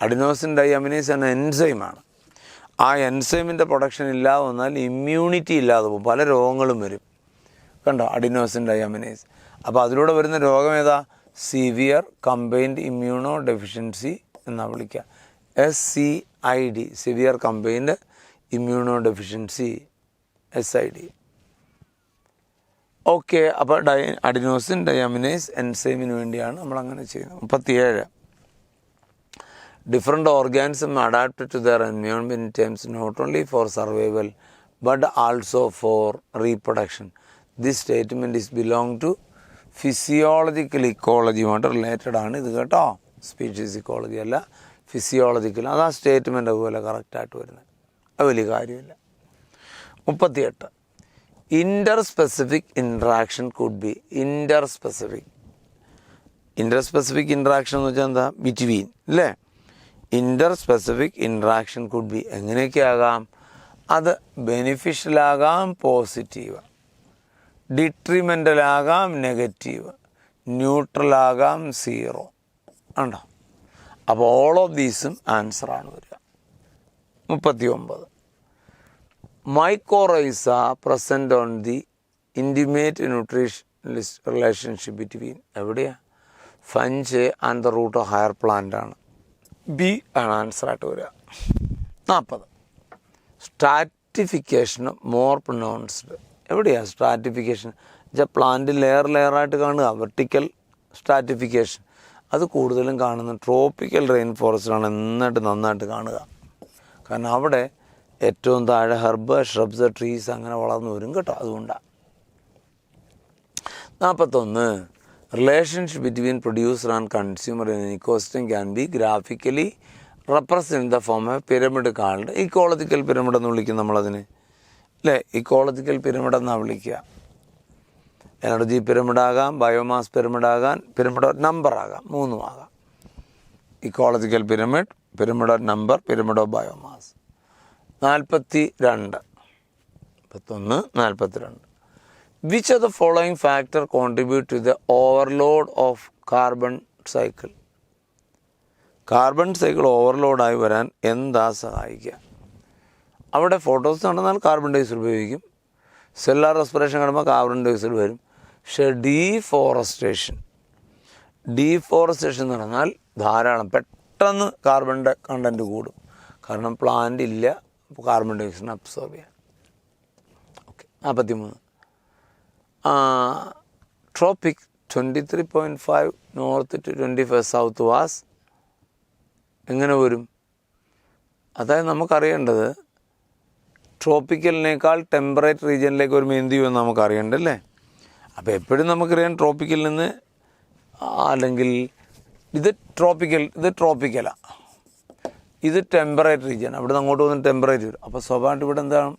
അഡിനോസിൻ ഡൈഅമിനേസ് എന്ന എൻസൈമാണ്. ആ എൻസൈമിൻ്റെ പ്രൊഡക്ഷൻ ഇല്ലാതെ വന്നാൽ ഇമ്മ്യൂണിറ്റി ഇല്ലാതെ പോകും, പല രോഗങ്ങളും വരും. കണ്ടോ, അഡിനോസിൻ ഡൈഅമിനേസ്. അപ്പോൾ അതിലൂടെ വരുന്ന രോഗം ഏതാ? സിവിയർ കമ്പൈൻഡ് ഇമ്മ്യൂണോ ഡെഫിഷ്യൻസി എന്നാണ് വിളിക്കുക. SCID, severe combined immuno deficiency, SID. Okay. അപ്പോൾ അഡിനോസിൻ ഡൈഅമിനേസ് എൻസൈമിന് വേണ്ടിയാണ് നമ്മളങ്ങനെ ചെയ്യുന്നത്. 37. Different organisms adapted to their environment in terms not only for survival but also for reproduction. This statement is belong to physiological ecology ആയിട്ട് related ആണ് ഇത് കേട്ടോ. Species ecology അല്ല, physiological. അത് ആ സ്റ്റേറ്റ്മെൻ്റ് അതുപോലെ കറക്റ്റായിട്ട് വരുന്നത്, അത് വലിയ കാര്യമില്ല. 38. Interspecific interaction could be interspecific interaction എന്ന് വെച്ചാൽ എന്താ? ബിറ്റ്വീൻ അല്ലേ? ഇൻ്റർസ്പെസിഫിക് ഇൻട്രാക്ഷൻ കുഡ് ബി എങ്ങനെയൊക്കെ ആകാം? അത് ബെനിഫിഷ്യലാകാം, പോസിറ്റീവ്, ഡിട്രിമെൻ്റലാകാം, നെഗറ്റീവ്, ന്യൂട്രലാകാം, സീറോ. ഉണ്ടോ? അപ്പോൾ ഓൾ ഓഫ് ദീസും ആൻസറാണ് വരിക. 39. Mycorrhiza present on the intimate nutritionalist relationship between എവിടെയാണ്? Fungi and the root of higher plant ആണ്. B ആണ് ആൻസറായിട്ട് വരിക. 40. സ്ട്രാറ്റിഫിക്കേഷൻ മോർ പ്രൊനൗൺസ്ഡ് എവിടെയാണ്? സ്ട്രാറ്റിഫിക്കേഷൻ വെച്ചാൽ പ്ലാന്റ് ലെയറായിട്ട് കാണുക, വെർട്ടിക്കൽ സ്ട്രാറ്റിഫിക്കേഷൻ. അത് കൂടുതലും കാണുന്ന ട്രോപ്പിക്കൽ റെയിൻ ഫോറസ്റ്റിലാണ് നന്നായിട്ട് കാണുക. കാരണം അവിടെ ഏറ്റവും താഴെ ഹെർബ്, ഷ്രബ്സ്, ട്രീസ് അങ്ങനെ വളർന്നു വരും കേട്ടോ, അതുകൊണ്ടാണ്. 41. Relationship between producer and consumer in an ecosystem can be graphically represented in the form of pyramid called ecological pyramid എന്ന് വിളിക്കും നമ്മളതിന് അല്ലേ? ഇക്കോളജിക്കൽ പിരമിഡ് എന്നാണ് വിളിക്കുക. എനർജി പിരമിഡ് ആകാം, ബയോമാസ് പിരമിഡ് ആകാം, പിരമിഡ് ഓഫ് നമ്പർ ആകാം, മൂന്നും ആകാം. Ecological pyramid, pyramid of number, pyramid of biomass. 42. 41, 42. Which of the following factor contribute to the overload of carbon cycle? Carbon cycle ഓവർലോഡായി വരാൻ എന്താ സഹായിക്കുക? അവിടെ ഫോട്ടോസ് നടന്നാൽ കാർബൺ ഡൈ ഓക്സൈഡ് ഉപയോഗിക്കും, സെല്ലാർ റെസ്പിറേഷൻ കാണുമ്പോൾ കാർബൺ ഡൈ ഓക്സൈഡ് വരും. പക്ഷേ ഡീഫോറസ്റ്റേഷൻ എന്ന് പറഞ്ഞാൽ ധാരാളം പെട്ടെന്ന് കാർബണിൻ്റെ കണ്ടൻറ്റ് കൂടും. കാരണം പ്ലാന്റ് ഇല്ല, കാർബൺ ഡൈ ഓക്സൈഡിനെ അബ്സോർബ് ചെയ്യാൻ. Okay. 43. Tropic 23.5 north to 25 south was എങ്ങനെ വരും? അതായത് നമുക്കറിയേണ്ടത് ട്രോപ്പിക്കലിനേക്കാൾ ടെമ്പറേറ്റ് റീജിയനിലേക്ക് വരുമ്പോൾ എന്ത് ചെയ്യുമെന്ന് നമുക്കറിയണ്ടല്ലേ. അപ്പോൾ എപ്പോഴും നമുക്കറിയാം ട്രോപ്പിക്കലിൽ നിന്ന്, അല്ലെങ്കിൽ ഇത് ട്രോപ്പിക്കലാണ്, ഇത് ടെമ്പറേറ്റ് റീജിയൻ, അവിടെ നിന്ന് അങ്ങോട്ട് വന്നിട്ട് ടെമ്പറേറ്റ് വരും. അപ്പോൾ സ്വാഭാവികമായിട്ട് ഇവിടെ എന്താണ്?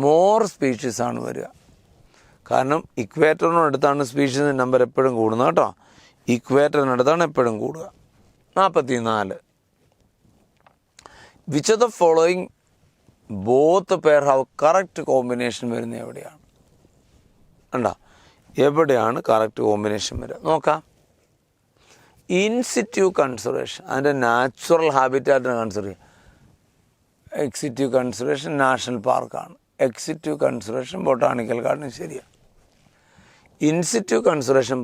മോർ സ്പീഷീസാണ് വരിക. കാരണം ഇക്വേറ്ററിനടുത്താണ് സ്പീഷീസിൻ്റെ നമ്പർ എപ്പോഴും കൂടുന്നത് കേട്ടോ. ഇക്വേറ്ററിനടുത്താണ് എപ്പോഴും കൂടുക. 44. Which of the following both pair have correct combination വരുന്നത് എവിടെയാണ്? കണ്ടോ, എവിടെയാണ് കറക്റ്റ് കോമ്പിനേഷൻ വരിക നോക്കാം. ഇൻസിറ്റീവ് കൺസർവേഷൻ, അതിൻ്റെ നാച്ചുറൽ ഹാബിറ്റാറ്റിനെ കൺസർവ് ചെയ്യുക. എക്സിറ്റീവ് കൺസർവേഷൻ നാഷണൽ പാർക്കാണ്, എക്സിറ്റീവ് കൺസർവേഷൻ ബൊട്ടാണിക്കൽ ഗാർഡൻ ശരിയാണ്. ഇൻസിറ്റീവ് കൺസർവേഷൻ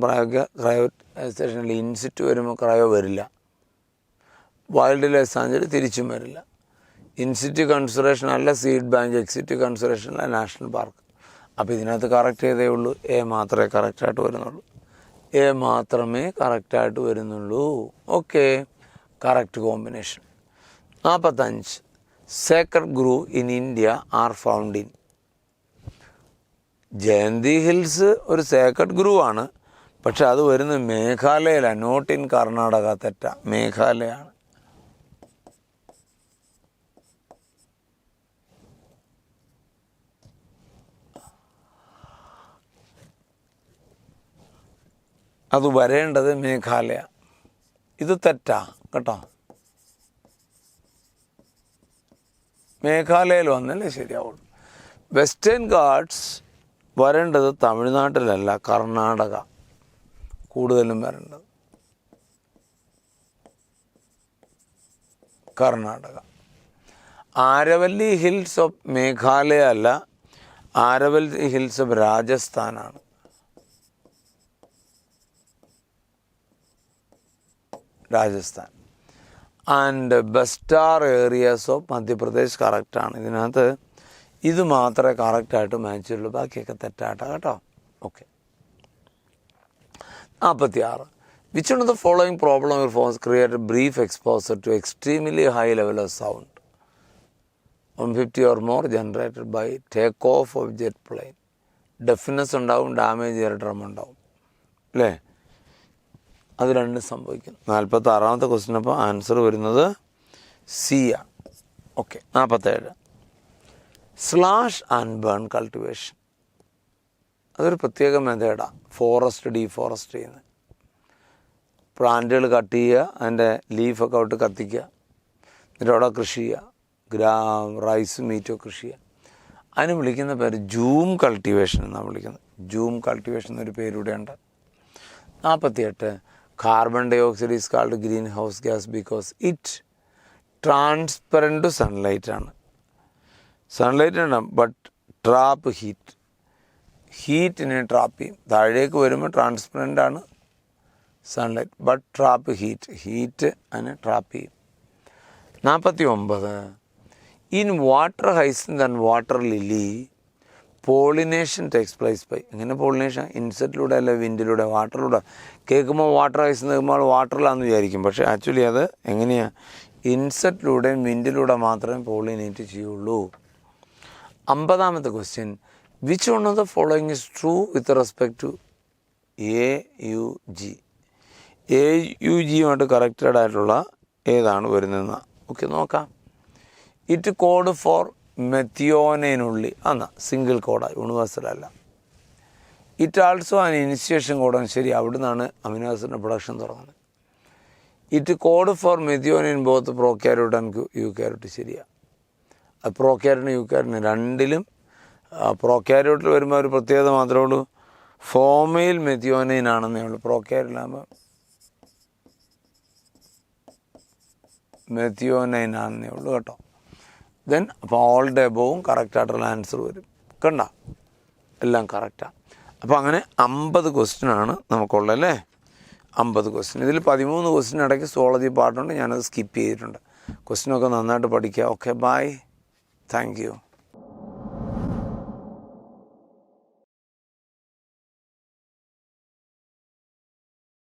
ക്രയോസ്റ്റേഷനിൽ ഇൻസിറ്റീവ് വരുമ്പോൾ ക്രയോ വരില്ല, വൈൽഡ് ലൈഫ് സാഞ്ചുറി തിരിച്ചും വരില്ല. ഇൻസിറ്റീവ് കൺസർവേഷൻ അല്ല സീഡ് ബാങ്ക്, എക്സിറ്റീവ് കൺസർവേഷൻ അല്ല നാഷണൽ പാർക്ക്. അപ്പോൾ ഇതിനകത്ത് കറക്റ്റ് ചെയ്തേ ഉള്ളൂ, എ മാത്രമേ കറക്റ്റായിട്ട് വരുന്നുള്ളൂ, എ മാത്രമേ കറക്റ്റായിട്ട് വരുന്നുള്ളൂ. Okay, correct combination. 45 sacred grove in India are found in. Jayanti hills ഒരു സേക്രഡ് ഗ്രൂവ് ആണ്, പക്ഷെ അത് വരുന്നത് മേഘാലയയിലാണ്, നോട്ട് ഇൻ കർണാടക. തെറ്റ, മേഘാലയാണ്. അത് വരേണ്ടത് മേഘാലയ. ഇത് തെറ്റാ കേട്ടോ, മേഘാലയയിൽ വന്നല്ലേ ശരിയാവുള്ളൂ. വെസ്റ്റേൺ ഗാർഡ്സ് വരേണ്ടത് തമിഴ്നാട്ടിലല്ല, കർണാടക കൂടുതലും വരേണ്ടത്, കർണാടക. ആരവല്ലി ഹിൽസ് ഓഫ് മേഘാലയ അല്ല, Aravalli hills of രാജസ്ഥാനാണ്. Rajasthan. And Bastar areas of Madhya Pradesh കറക്റ്റാണ്. ഇതിനകത്ത് ഇത് മാത്രമേ കറക്റ്റായിട്ട് മാച്ച് ചെയ്യുള്ളൂ, ബാക്കിയൊക്കെ തെറ്റാട്ടോ കേട്ടോ. Okay. 46 which one of the following problem your phones create brief exposure to extremely high level of sound 150 or more generated by take off of jet plane. Deafness ഉണ്ടാവും, ഡാമേജ് ഇയർഡ്രം ഉണ്ടാവും അല്ലേ, അത് രണ്ടും സംഭവിക്കും. 46ാമത്തെ ക്വസ്റ്റ്യൻ അപ്പോൾ answer വരുന്നത് C ആണ്. Okay. 47 slash and burn cultivation. അതൊരു പ്രത്യേക മെത്തേഡാണ്, ഫോറസ്റ്റ് ഡീഫോറസ്റ്റ് ചെയ്യുന്നത്. പ്ലാന്റുകൾ കട്ട് ചെയ്യുക, അതിൻ്റെ ലീഫൊക്കെ ഔട്ട് കത്തിക്കുക, എന്നിട്ട് അവിടെ കൃഷി ചെയ്യുക, റൈസും മീറ്റും കൃഷി ചെയ്യുക. അതിന് വിളിക്കുന്ന പേര് ജൂം കൾട്ടിവേഷൻ എന്നാണ് വിളിക്കുന്നത്. ജൂം കൾട്ടിവേഷൻ എന്നൊരു പേരിവിടെ ഉണ്ട്. 48 carbon dioxide is called greenhouse gas because it transparent to sunlight ആണ്. സൺലൈറ്റ് ആണ് ബട്ട് ട്രാപ്പ് ഹീറ്റ്, ഹീറ്റിനെ ട്രാപ്പ് ചെയ്യും. താഴേക്ക് വരുമ്പോൾ ട്രാൻസ്പെറൻ്റ് ആണ് സൺലൈറ്റ്, ബട്ട് ട്രാപ്പ് ഹീറ്റ് അതിനെ ട്രാപ്പ് ചെയ്യും. 49 in water hyacinth and water lily pollination takes place by. എങ്ങനെ പോളിനേഷൻ? ഇൻസെക്റ്റിലൂടെ അല്ല വിൻഡിലൂടെ, വാട്ടറിലൂടെ. കേൾക്കുമ്പോൾ വാട്ടർ ഹൈസിന്ന് കേൾക്കുമ്പോൾ വാട്ടറിലാണെന്ന് വിചാരിക്കും, പക്ഷേ ആക്ച്വലി അത് എങ്ങനെയാണ്? ഇൻസെക്റ്റിലൂടെയും വിൻഡിലൂടെ മാത്രമേ പോളിനേറ്റ് ചെയ്യുള്ളൂ. 50ാമത്തെ question which one of the following is true with respect to AUG. AUGയുമായിട്ട് കറക്റ്റഡ് ആയിട്ടുള്ള ഏതാണ് വരുന്നതെന്ന് ഓക്കെ നോക്കാം. ഇറ്റ് കോഡ് ഫോർ മെത്തിയോനൈനുള്ളി അന്ന സിംഗിൾ കോഡാണ്, യൂണിവേഴ്സൽ അല്ല. ഇറ്റ് ആൾസോ ആൻ ഇനിഷ്യേഷൻ കോഡാണ്, ശരി, അവിടെ നിന്നാണ് അമിനോ ആസിഡിൻ്റെ പ്രൊഡക്ഷൻ തുടങ്ങുന്നത്. It code for methionine both prokaryote and eukaryote, ശരിയാണ്. അത് പ്രോക്യാരിയോട്ടും യൂക്യാരിയോട്ടും രണ്ടിലും. പ്രോക്യാരിയോട്ടിൽ വരുമ്പോൾ ഒരു പ്രത്യേകത മാത്രമേ ഉള്ളൂ, ഫോമയിൽ മെത്തിയോനൈൻ ആണെന്നേ ഉള്ളൂ. പ്രോക്യാരിയോട്ടിലാകുമ്പോൾ മെത്തിയോനൈൻ ആണെന്നേ ഉള്ളൂ കേട്ടോ. ദെൻ അപ്പോൾ ഓൾ ഡേ എബോവും കറക്റ്റായിട്ടുള്ള ആൻസർ വരും. കണ്ട, എല്ലാം കറക്റ്റാണ്. അപ്പോൾ അങ്ങനെ 50 ക്വസ്റ്റ്യനാണ് നമുക്കുള്ളത് അല്ലേ, 50 ക്വസ്റ്റ്യൻ. ഇതിൽ 13 ക്വസ്റ്റ്യൻ ഇടയ്ക്ക് സുവോളജി പാർട്ടുണ്ട്, ഞാനത് സ്കിപ്പ് ചെയ്തിട്ടുണ്ട്. ക്വസ്റ്റ്യനൊക്കെ നന്നായിട്ട് പഠിക്കുക. Okay, bye, thank U.